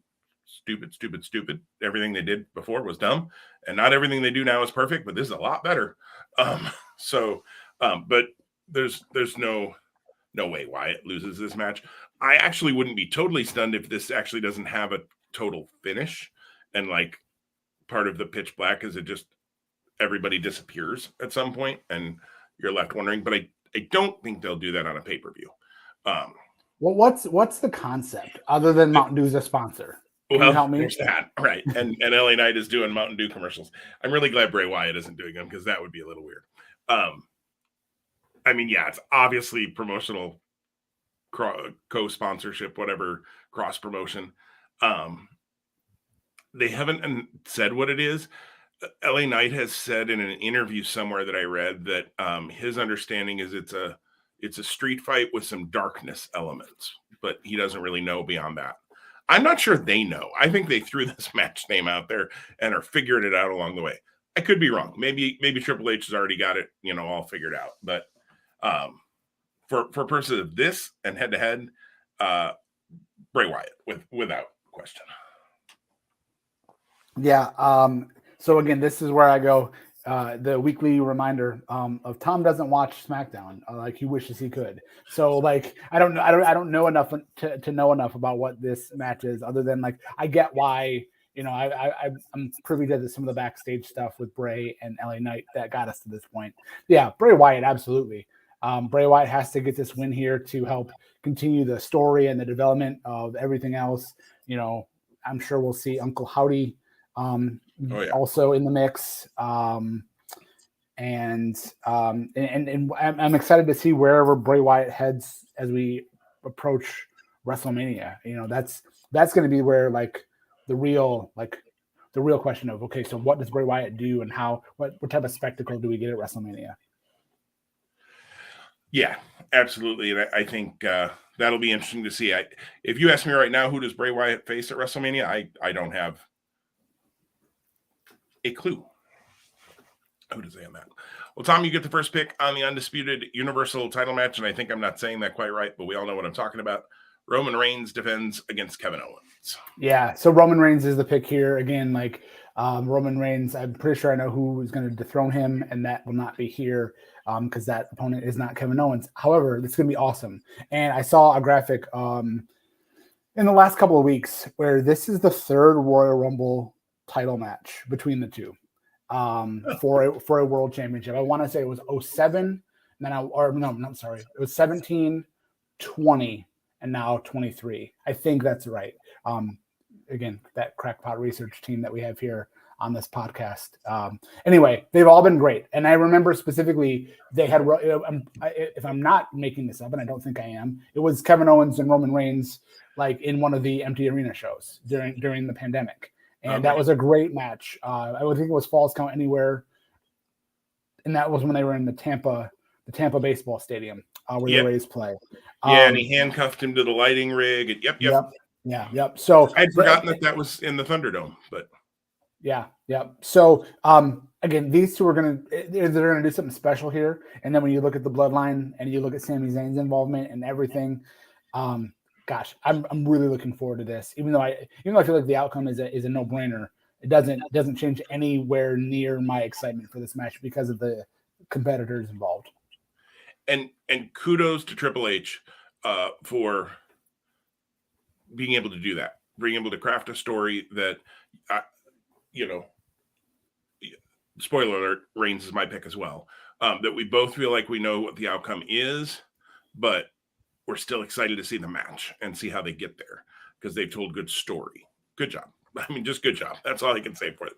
stupid. Everything they did before was dumb. And not everything they do now is perfect, but this is a lot better. But there's no way Wyatt loses this match. I actually wouldn't be totally stunned if this actually doesn't have a total finish. And like part of the Pitch Black is it just everybody disappears at some point and you're left wondering, but I don't think they'll do that on a pay-per-view. Well, what's the concept other than Mountain Dew's a sponsor? Can you help me? There's that, right? And LA Knight is doing Mountain Dew commercials. I'm really glad Bray Wyatt isn't doing them because that would be a little weird. I mean, yeah, it's obviously promotional co-sponsorship, whatever, cross promotion. They haven't said what it is. LA Knight has said in an interview somewhere that I read that his understanding is it's a street fight with some darkness elements, but he doesn't really know beyond that. I'm not sure they know. I think they threw this match name out there and are figuring it out along the way. I could be wrong. Maybe Triple H has already got it, all figured out. But for purposes of this and head to head, Bray Wyatt without question. Yeah. So again, this is where I go. The weekly reminder of Tom doesn't watch SmackDown like he wishes he could. So like I don't know enough to know enough about what this match is, other than like I get why I'm privy to some of the backstage stuff with Bray and LA Knight that got us to this point. Yeah, Bray Wyatt, absolutely. Bray Wyatt has to get this win here to help continue the story and the development of everything else. I'm sure we'll see Uncle Howdy also in the mix. And I'm excited to see wherever Bray Wyatt heads as we approach WrestleMania. That's going to be where like the real question of, okay, so what does Bray Wyatt do and what type of spectacle do we get at WrestleMania? Yeah, absolutely. And I think that'll be interesting to see. If you ask me right now, who does Bray Wyatt face at WrestleMania? I don't have a clue. Who does say on that? Well, Tom, you get the first pick on the undisputed Universal title match, and I think I'm not saying that quite right, but we all know what I'm talking about. Roman Reigns defends against Kevin Owens. Yeah, so Roman Reigns is the pick here. Again, like Roman Reigns, I'm pretty sure I know who is going to dethrone him, and that will not be here because that opponent is not Kevin Owens. However, it's going to be awesome. And I saw a graphic in the last couple of weeks where this is the third Royal Rumble title match between the two for a world championship. I want to say it was 07, and then it was 17, 20, and now 23. I think that's right. Again, that crackpot research team that we have here on this podcast. Anyway, they've all been great. And I remember specifically they had, if I'm not making this up, and I don't think I am, it was Kevin Owens and Roman Reigns like in one of the empty arena shows during the pandemic. And that was a great match. I would think it was Falls Count Anywhere. And that was when they were in the Tampa baseball stadium where the Rays play. And he handcuffed him to the lighting rig. And Yep. So I'd forgotten that was in the Thunderdome, but yeah. So again, these two are they're gonna do something special here. And then when you look at the bloodline and you look at Sami Zayn's involvement and everything, gosh, I'm really looking forward to this. Even though I feel like the outcome is a no-brainer. it doesn't change anywhere near my excitement for this match because of the competitors involved. And kudos to Triple H for being able to do that, being able to craft a story that, spoiler alert, Reigns is my pick as well. That we both feel like we know what the outcome is, but we're still excited to see the match and see how they get there because they've told good story. Good job. I mean, just good job. That's all I can say for it.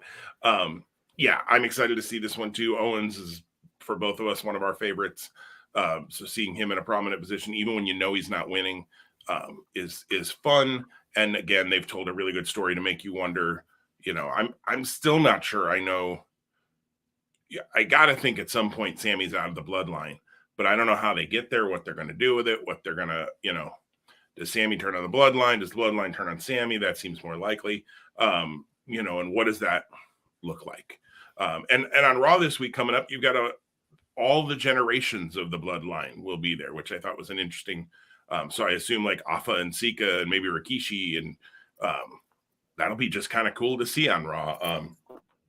Yeah, I'm excited to see this one too. Owens is, for both of us, one of our favorites. So seeing him in a prominent position, even when you know he's not winning, is fun. And again, they've told a really good story to make you wonder. I'm still not sure. I know. Yeah, I gotta think at some point Sammy's out of the bloodline, but I don't know how they get there, what they're going to do with it, what they're going to, does Sammy turn on the bloodline? Does the bloodline turn on Sammy? That seems more likely. And what does that look like? And on Raw this week coming up, you've got all the generations of the bloodline will be there, which I thought was an interesting. So I assume like Afa and Sika and maybe Rikishi, and that'll be just kind of cool to see on Raw.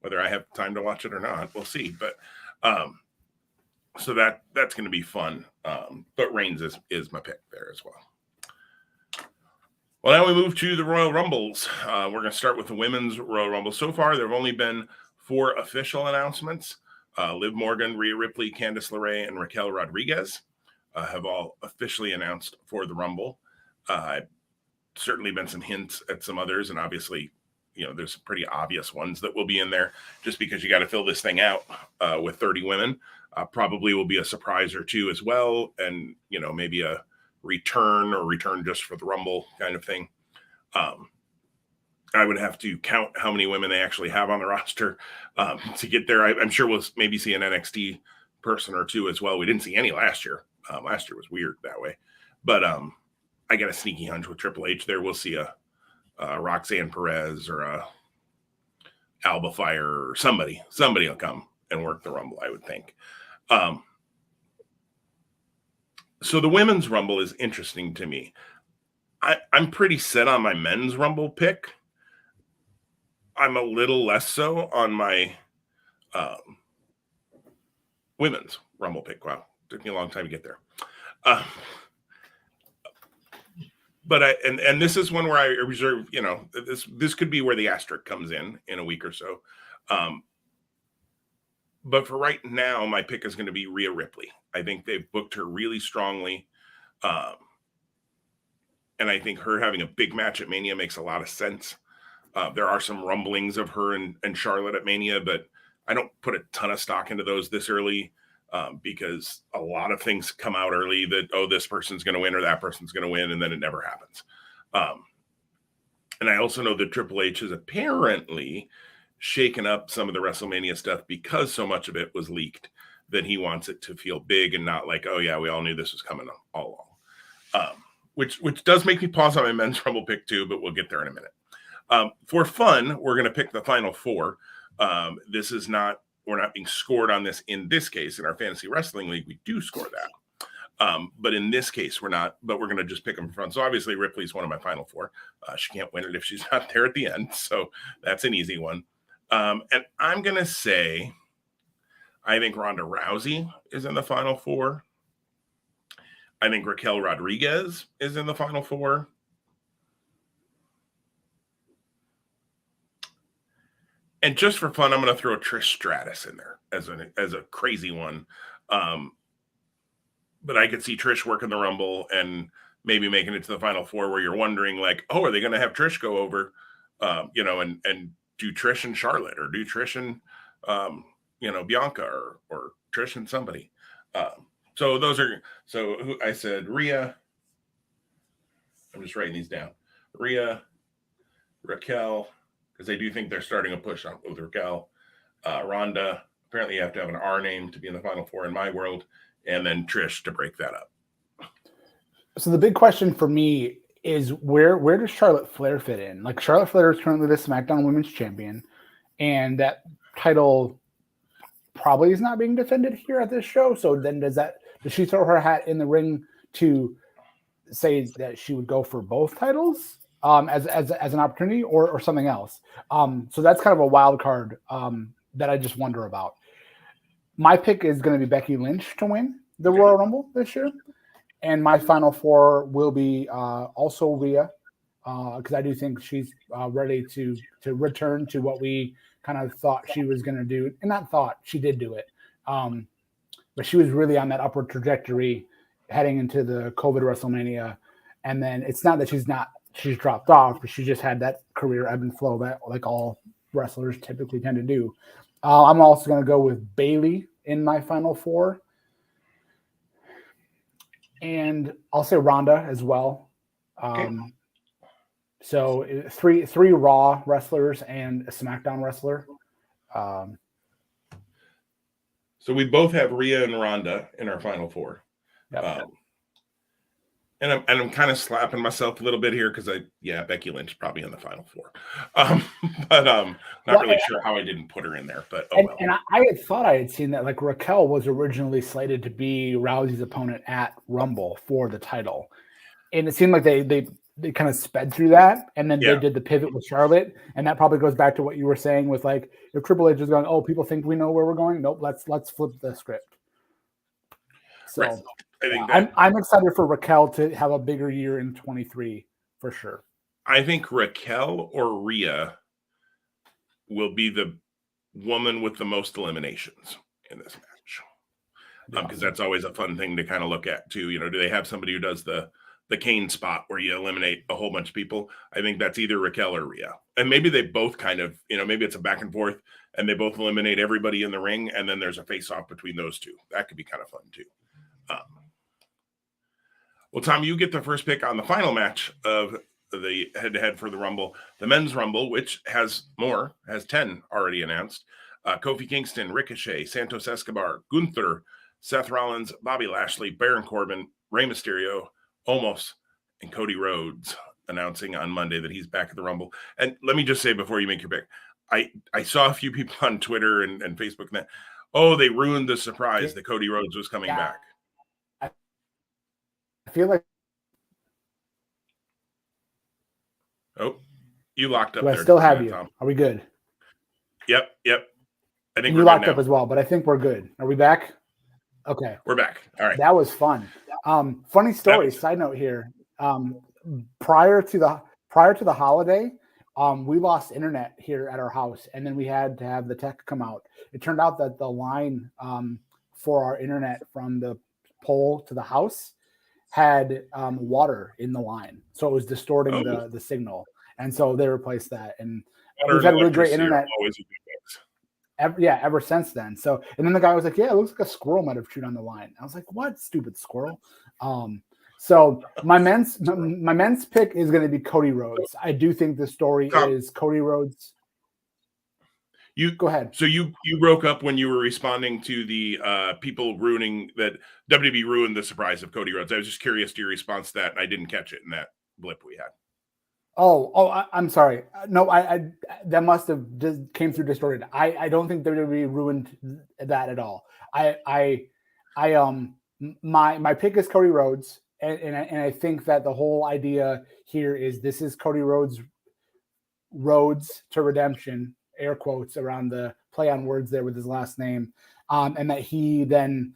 Whether I have time to watch it or not, we'll see. But so that's going to be fun. But Reigns is my pick there as well. Well, now we move to the Royal Rumbles. We're going to start with the women's Royal Rumble. So far, there have only been 4 official announcements. Liv Morgan, Rhea Ripley, Candice LeRae, and Raquel Rodriguez have all officially announced for the Rumble. Certainly been some hints at some others, and obviously, there's some pretty obvious ones that will be in there just because you got to fill this thing out with 30 women. Probably will be a surprise or two as well. And, maybe a return just for the Rumble kind of thing. I would have to count how many women they actually have on the roster to get there. I'm sure we'll maybe see an NXT person or two as well. We didn't see any last year. Last year was weird that way. But I got a sneaky hunch with Triple H there. We'll see a Roxanne Perez or a Alba Fire or somebody will come and work the Rumble, I would think. So the women's Rumble is interesting to me. I'm pretty set on my men's Rumble pick. I'm a little less so on my women's Rumble pick. Wow, took me a long time to get there. But and this is one where I reserve, this could be where the asterisk comes in a week or so. But for right now, my pick is going to be Rhea Ripley. I think they've booked her really strongly. And I think her having a big match at Mania makes a lot of sense. There are some rumblings of her and Charlotte at Mania, but I don't put a ton of stock into those this early because a lot of things come out early that, this person's going to win or that person's going to win, and then it never happens. And I also know that Triple H has apparently shaken up some of the WrestleMania stuff because so much of it was leaked that he wants it to feel big and not like, oh yeah, we all knew this was coming all along. Which does make me pause on my men's Rumble pick too, but we'll get there in a minute. For fun, we're going to pick the final 4. We're not being scored on this in this case. In our fantasy wrestling league, we do score that. But in this case, we're not, but we're going to just pick them from. So obviously Ripley's one of my final 4. She can't win it if she's not there at the end. So that's an easy one. And I'm going to say, I think Ronda Rousey is in the final 4. I think Raquel Rodriguez is in the final 4. And just for fun, I'm going to throw Trish Stratus in there as a crazy one. But I could see Trish working the Rumble and maybe making it to the final 4 where you're wondering like, are they going to have Trish go over, and do Trish and Charlotte or do Trish and, Bianca or Trish and somebody. So who I said, Rhea, I'm just writing these down. Rhea, Raquel, because I do think they're starting a push on with Raquel. Ronda, apparently you have to have an R name to be in the final 4 in my world, and then Trish to break that up. So the big question for me is where does Charlotte Flair fit in? Like Charlotte Flair is currently the SmackDown Women's Champion, and that title probably is not being defended here at this show. So then does she throw her hat in the ring to say that she would go for both titles? as an opportunity or something else. So that's kind of a wild card that I just wonder about. My pick is going to be Becky Lynch to win the Royal Rumble this year, and my final four will be also Rhea, because I do think she's ready to return to what we kind of thought she was going to do, and not thought, she did do it, but she was really on that upward trajectory heading into the COVID WrestleMania, and then it's not that she's dropped off, but she just had that career ebb and flow that like all wrestlers typically tend to do. I'm also going to go with Bayley in my final four. And I'll say Ronda as well. So three Raw wrestlers and a SmackDown wrestler. So we both have Rhea and Ronda in our final four. Yep. And I'm kind of slapping myself a little bit here because Becky Lynch probably in the final four. But not really sure how I didn't put her in there. But and I had thought I had seen that like Raquel was originally slated to be Rousey's opponent at Rumble for the title, and it seemed like they kind of sped through that, and then they did the pivot with Charlotte, and that probably goes back to what you were saying with like if Triple H is going, oh, people think we know where we're going. Nope, let's flip the script. So. Right. I'm excited for Raquel to have a bigger year in 23 for sure. I think Raquel or Rhea will be the woman with the most eliminations in this match. Because that's always a fun thing to kind of look at too. You know, do they have somebody who does the Kane spot where you eliminate a whole bunch of people? I think that's either Raquel or Rhea. And maybe they both kind of, maybe it's a back and forth and they both eliminate everybody in the ring and then there's a face off between those two. That could be kind of fun too. Well, Tom, you get the first pick on the final match of the head-to-head for the Rumble, the Men's Rumble, which has 10 already announced. Kofi Kingston, Ricochet, Santos Escobar, Gunther, Seth Rollins, Bobby Lashley, Baron Corbin, Rey Mysterio, Omos, and Cody Rhodes announcing on Monday that he's back at the Rumble. And let me just say before you make your pick, I saw a few people on Twitter and Facebook that, they ruined the surprise that Cody Rhodes was coming back. I feel like. Oh, you locked up. Do I still have you? Tom? Are we good? Yep. I think you locked up as well, but I think we're good. Are we back? Okay, we're back. All right. That was fun. Funny story. Side note here. Prior to the holiday, we lost internet here at our house, and then we had to have the tech come out. It turned out that the line for our internet from the pole to the house had water in the line, so it was distorting the signal, and so they replaced that. And we've had really great internet ever since then. So, and then the guy was like, "Yeah, it looks like a squirrel might have chewed on the line." I was like, "What, stupid squirrel?" So my men's pick is going to be Cody Rhodes. I do think the story is Cody Rhodes. You go ahead. So you broke up when you were responding to the people ruining that WWE ruined the surprise of Cody Rhodes. I was just curious to your response to that. I didn't catch it in that blip we had. I'm sorry. No, I that must have just came through distorted. I don't think WWE ruined that at all. My pick is Cody Rhodes, and I think that the whole idea here is this is Cody Rhodes' roads to redemption. Air quotes around the play on words there with his last name, and that he then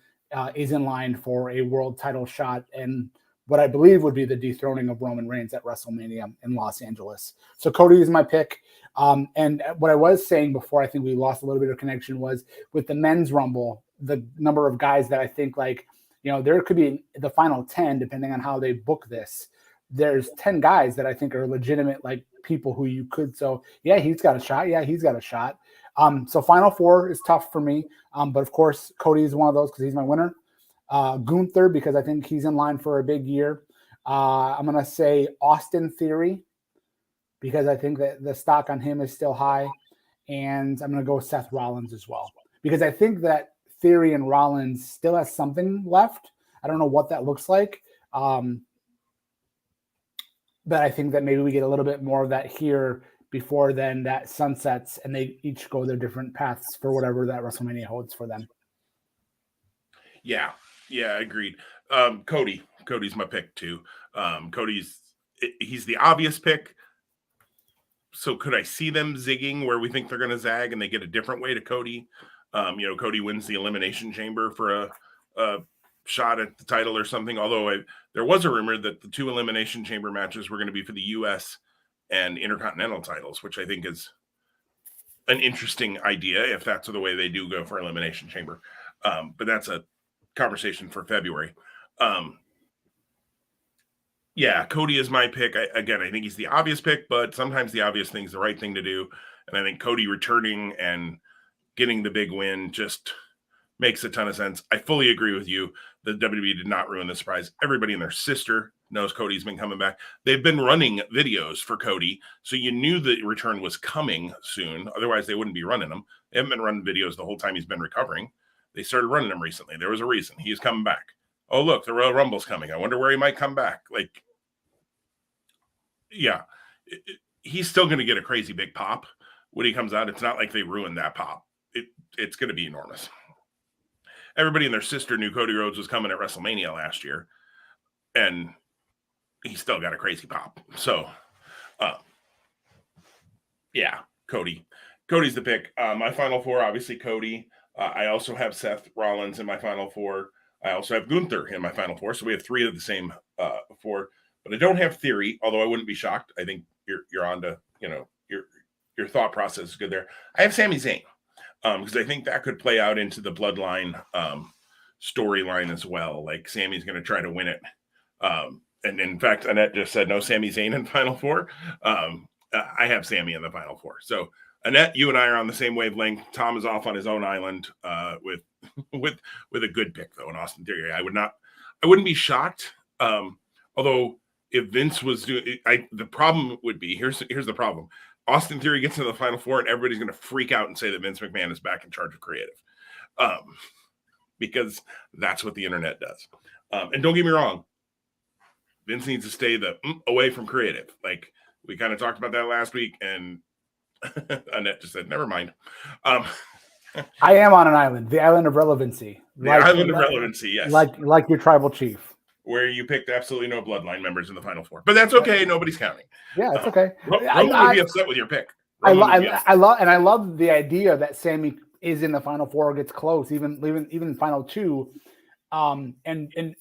is in line for a world title shot and what I believe would be the dethroning of Roman Reigns at WrestleMania in Los Angeles. So Cody is my pick. And what I was saying before, I think we lost a little bit of connection, was with the Men's Rumble, the number of guys that I think there could be the final 10, depending on how they book this. There's 10 guys that I think are legitimate, people who you could. So yeah, he's got a shot. Yeah, he's got a shot. So final four is tough for me. But of course, Cody is one of those because he's my winner. Gunther, because I think he's in line for a big year. I'm going to say Austin Theory because I think that the stock on him is still high. And I'm going to go with Seth Rollins as well because I think that Theory and Rollins still has something left. I don't know what that looks like. But I think that maybe we get a little bit more of that here before then that sunsets and they each go their different paths for whatever that WrestleMania holds for them. Yeah, agreed. Cody's my pick too. Cody's he's the obvious pick. So could I see them zigging where we think they're going to zag and they get a different way to Cody? Cody wins the Elimination Chamber for a shot at the title or something. Although there was a rumor that the 2 Elimination Chamber matches were going to be for the U.S. and Intercontinental titles, which I think is an interesting idea if that's the way they do go for Elimination Chamber. But that's a conversation for February. Yeah, Cody is my pick. I think he's the obvious pick, but sometimes the obvious thing's the right thing to do. And I think Cody returning and getting the big win just makes a ton of sense. I fully agree with you. The WWE did not ruin the surprise. Everybody and their sister knows Cody's been coming back. They've been running videos for Cody, so you knew the return was coming soon. Otherwise, they wouldn't be running them. They haven't been running videos the whole time he's been recovering. They started running them recently. There was a reason. He's coming back. Oh, look, the Royal Rumble's coming. I wonder where he might come back. Yeah, he's still going to get a crazy big pop when he comes out. It's not like they ruined that pop. It's going to be enormous. Everybody and their sister knew Cody Rhodes was coming at WrestleMania last year, and he still got a crazy pop. So, yeah, Cody's the pick. My final 4, obviously Cody. I also have Seth Rollins in my final 4. I also have Gunther in my final 4. So we have 3 of the same 4. But I don't have Theory, although I wouldn't be shocked. I think you're on to, your thought process is good there. I have Sami Zayn because I think that could play out into the Bloodline storyline as well. Like Sammy's going to try to win it. And in fact, Annette just said no Sami Zayn in final 4. I have Sami in the final 4. So Annette, you and I are on the same wavelength. Tom is off on his own island with a good pick though in Austin Theory. I wouldn't be shocked. Although if Vince was doing, the problem would be here's the problem. Austin Theory gets into the final 4, and everybody's going to freak out and say that Vince McMahon is back in charge of creative, because that's what the internet does. And don't get me wrong, Vince needs to stay away from creative. Like we kind of talked about that last week, and Annette just said, "Never mind." I am on an island, the island of relevancy. Island of relevancy, yes. Like your tribal chief. Where you picked absolutely no Bloodline members in the final 4. But that's okay. Nobody's counting. Yeah, it's okay. Roman would be upset with your pick. I love the idea that Sammy is in the final 4 or gets close, even final 2. And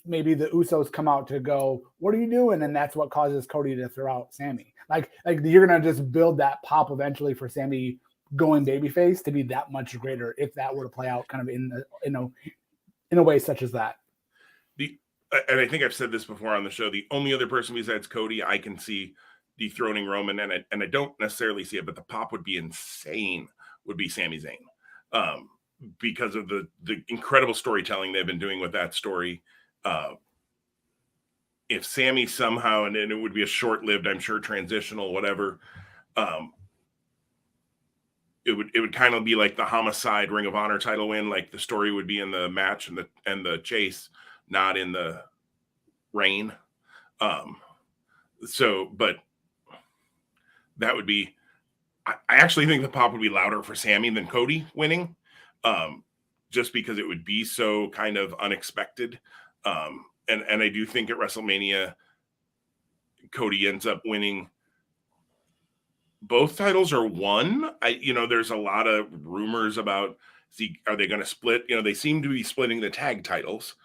maybe the Usos come out to go, what are you doing? And that's what causes Cody to throw out Sammy. Like you're going to just build that pop eventually for Sammy going babyface to be that much greater if that were to play out kind of in a way such as that. And I think I've said this before on the show, the only other person besides Cody I can see dethroning Roman, and I don't necessarily see it, but the pop would be insane, would be Sami Zayn. Because of the incredible storytelling they've been doing with that story. If Sammy somehow, and it would be a short-lived, I'm sure, transitional, whatever, it would kind of be like the Homicide Ring of Honor title win. Like the story would be in the match and the chase, not in the reign. But that would be, I actually think the pop would be louder for Sammy than Cody winning, just because it would be so kind of unexpected. And I do think at WrestleMania, Cody ends up winning both titles or one. There's a lot of rumors about, are they going to split? They seem to be splitting the tag titles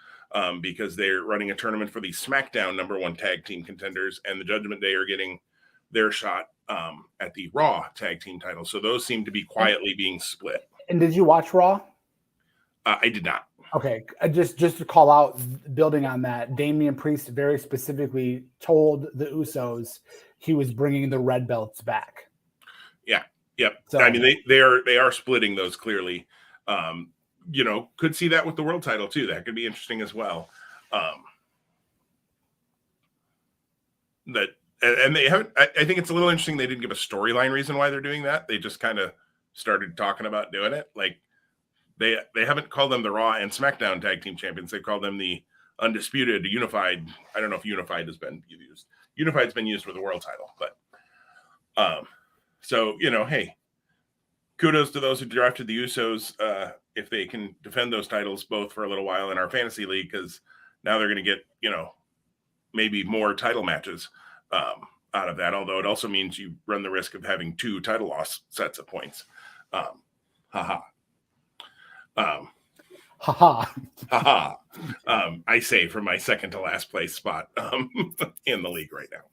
because they're running a tournament for the SmackDown #1 tag team contenders, and the Judgment Day are getting their shot at the Raw tag team title. So those seem to be quietly being split. And did you watch Raw? I did not. Okay, just to call out, building on that, Damian Priest very specifically told the Usos he was bringing the red belts back. Yeah, yep. So, I mean, they are splitting those clearly. Could see that with the world title too. That could be interesting as well. And they haven't. I think it's a little interesting. They didn't give a storyline reason why they're doing that. They just kind of started talking about doing it. Like they haven't called them the Raw and SmackDown tag team champions. They've called them the undisputed, unified. I don't know if unified has been used. Unified's been used for the world title, but so hey, kudos to those who drafted the Usos. If they can defend those titles both for a little while in our fantasy league, because now they're going to get maybe more title matches out of that. Although it also means you run the risk of having 2 title loss sets of points. Haha. Haha. Haha. I say for my second to last place spot in the league right now.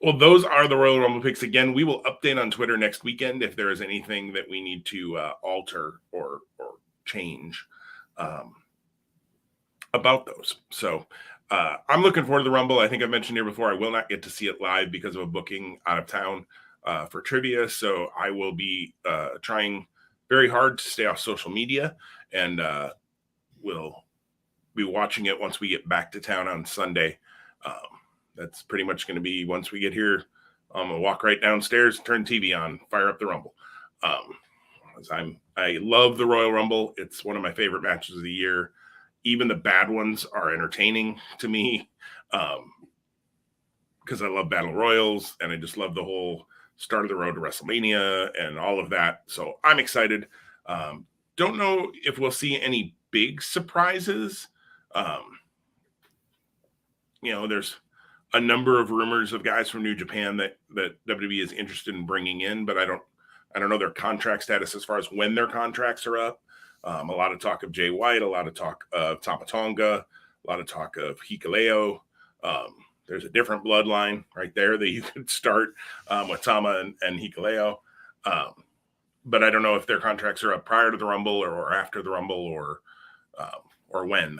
Well, those are the Royal Rumble picks. Again, we will update on Twitter next weekend if there is anything that we need to alter or change about those. So I'm looking forward to the Rumble. I think I mentioned here before, I will not get to see it live because of a booking out of town for trivia. So I will be trying very hard to stay off social media, and we'll be watching it once we get back to town on Sunday. That's pretty much going to be once we get here. I'm going to walk right downstairs, turn TV on, fire up the Rumble. I love the Royal Rumble. It's one of my favorite matches of the year. Even the bad ones are entertaining to me because I love battle royals, and I just love the whole start of the road to WrestleMania and all of that. So I'm excited. Don't know if we'll see any big surprises. There's a number of rumors of guys from New Japan that WWE is interested in bringing in, but I don't know their contract status as far as when their contracts are up. A lot of talk of Jay White, a lot of talk of Tama Tonga, a lot of talk of Hikuleo. There's a different bloodline right there that you could start with Tama and Hikuleo. But I don't know if their contracts are up prior to the Rumble or after the Rumble or when.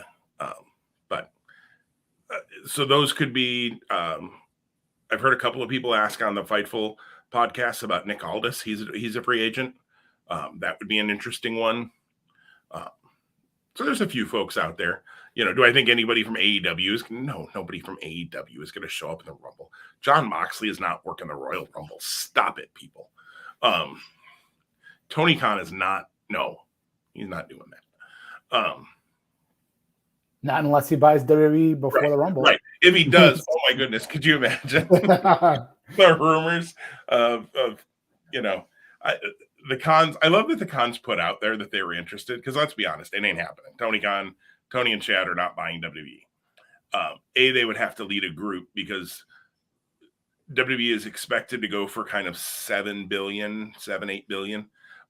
So those could be. I've heard a couple of people ask on the Fightful podcast about Nick Aldis. He's a free agent. That would be an interesting one. So there's a few folks out there. Do I think anybody from AEW is? No, nobody from AEW is going to show up in the Rumble. Jon Moxley is not working the Royal Rumble. Stop it, people. Tony Khan is not. No, he's not doing that. Not unless he buys WWE before the Rumble. Right. If he does, oh my goodness, could you imagine the rumors of the Khans? I love that the Khans put out there that they were interested, because let's be honest, it ain't happening. Tony and Chad are not buying WWE. They would have to lead a group because WWE is expected to go for kind of 7, 8 billion.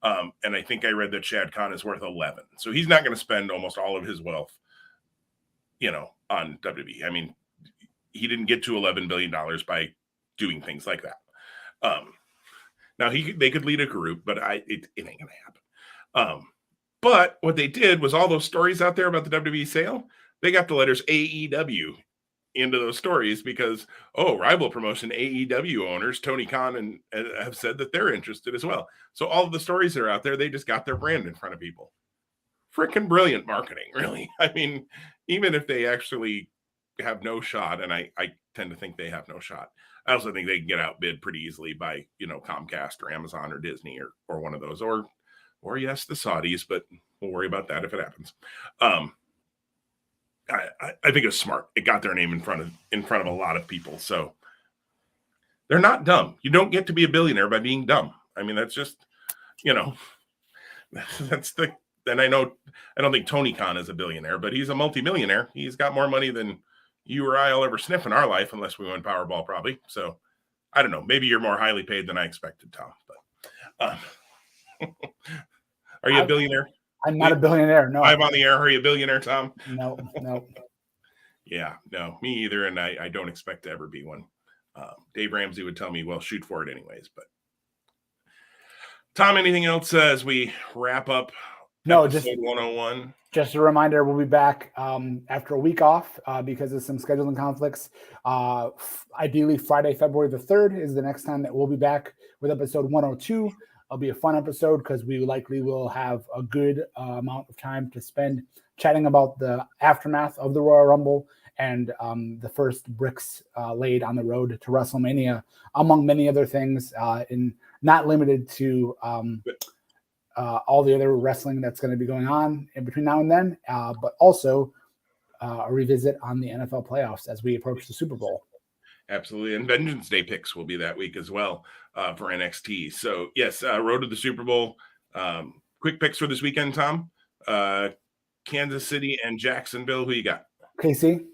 And I think I read that Shad Khan is worth 11. So he's not going to spend almost all of his wealth on WWE. I mean, he didn't get to $11 billion by doing things like that. Now they could lead a group, but it ain't going to happen. But what they did was all those stories out there about the WWE sale, they got the letters AEW into those stories because, rival promotion AEW owners, Tony Khan and have said that they're interested as well. So all of the stories that are out there, they just got their brand in front of people. Freaking brilliant marketing, really. I mean, even if they actually have no shot, and I tend to think they have no shot, I also think they can get outbid pretty easily by, Comcast or Amazon or Disney or one of those, or yes, the Saudis, but we'll worry about that if it happens. I think it's smart. It got their name in front of a lot of people. So they're not dumb. You don't get to be a billionaire by being dumb. I mean, that's just, and I don't think Tony Khan is a billionaire, but he's a multimillionaire. He's got more money than you or I will ever sniff in our life, unless we win Powerball, probably. So I don't know. Maybe you're more highly paid than I expected, Tom. But are you a billionaire? I'm not a billionaire. No. I'm on the air. Are you a billionaire, Tom? No. Yeah, no, me either. And I don't expect to ever be one. Dave Ramsey would tell me, well, shoot for it anyways. But Tom, anything else as we wrap up? No, just 101. Just a reminder, we'll be back after a week off because of some scheduling conflicts. Ideally, Friday, February the 3rd is the next time that we'll be back with episode 102. It'll be a fun episode because we likely will have a good amount of time to spend chatting about the aftermath of the Royal Rumble and the first bricks laid on the road to WrestleMania, among many other things, and not limited to all the other wrestling that's going to be going on in between now and then, but also a revisit on the NFL playoffs as we approach the Super Bowl. Absolutely. And Vengeance Day picks will be that week as well for NXT. So, yes, road to the Super Bowl. Quick picks for this weekend, Tom. Kansas City and Jacksonville. Who you got? KC.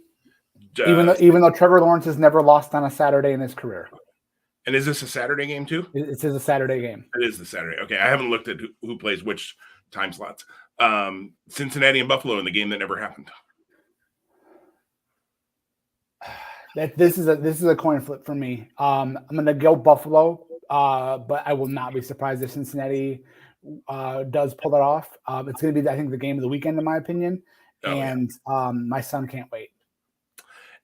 Even though Trevor Lawrence has never lost on a Saturday in his career. And is this a Saturday game too? It is a Saturday game. It is the Saturday. Okay, I haven't looked at who plays which time slots. Cincinnati and Buffalo in the game that never happened. This is a coin flip for me. I'm going to go Buffalo, but I will not be surprised if Cincinnati does pull it off. It's going to be, I think, the game of the weekend, in my opinion. My son can't wait.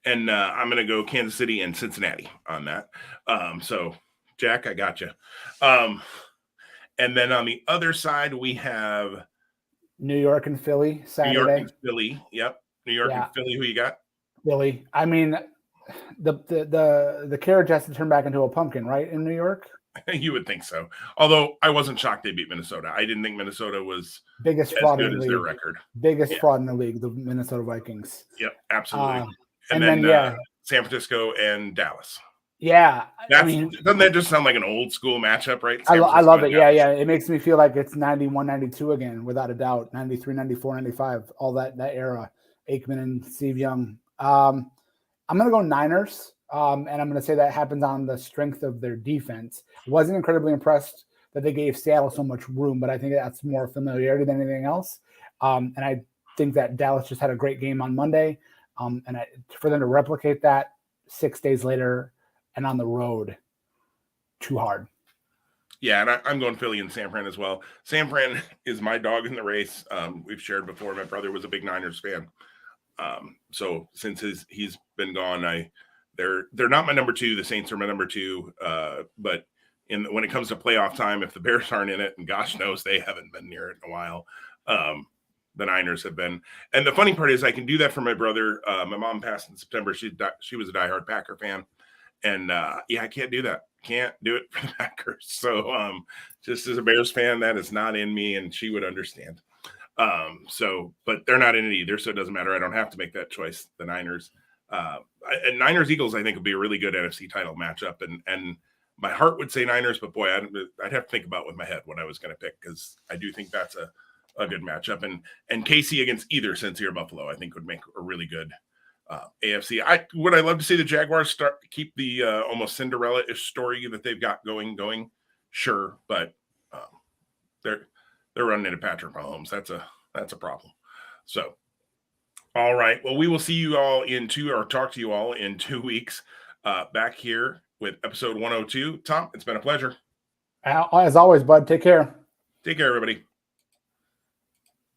And I'm going to go Kansas City and Cincinnati on that. So, Jack, I got you. And then on the other side, we have New York and Philly Saturday. New York and Philly. Yep. New York and Philly. Who you got? Philly. I mean, the carriage has to turn back into a pumpkin, right? In New York. You would think so. Although I wasn't shocked they beat Minnesota. I didn't think Minnesota was biggest fraud in the league. Their record. Biggest fraud in the league, the Minnesota Vikings. Yep, absolutely. And then San Francisco and Dallas. Yeah, doesn't that just sound like an old school matchup, right? I love it. Yeah. It makes me feel like it's 91, 92 again, without a doubt. 93, 94, 95, all that era. Aikman and Steve Young. I'm going to go Niners, and I'm going to say that happens on the strength of their defense. Wasn't incredibly impressed that they gave Seattle so much room, but I think that's more familiarity than anything else. And I think that Dallas just had a great game on Monday, for them to replicate that 6 days later and on the road, too hard. Yeah, and I'm going Philly and San Fran as well. San Fran is my dog in the race. We've shared before. My brother was a big Niners fan. So since he's been gone, they're not my number two. The Saints are my number two. But when it comes to playoff time, if the Bears aren't in it, and gosh knows they haven't been near it in a while, the Niners have been. And the funny part is I can do that for my brother. My mom passed in September. She was a diehard Packer fan. And I can't do that. Can't do it for the Packers. So just as a Bears fan, that is not in me, and she would understand. But they're not in it either, so it doesn't matter. I don't have to make that choice. The Niners, and Niners Eagles, I think would be a really good NFC title matchup. And my heart would say Niners, but boy, I'd have to think about with my head what I was going to pick, because I do think that's a good matchup. And KC against either Cincy or Buffalo, I think would make a really good AFC. Would I love to see the Jaguars keep the almost Cinderella-ish story that they've got going? Sure, but they're running into Patrick Mahomes. That's a problem. So, all right. Well, we will see you all talk to you all in 2 weeks. Back here with episode 102. Tom, it's been a pleasure. As always, bud. Take care. Take care, everybody.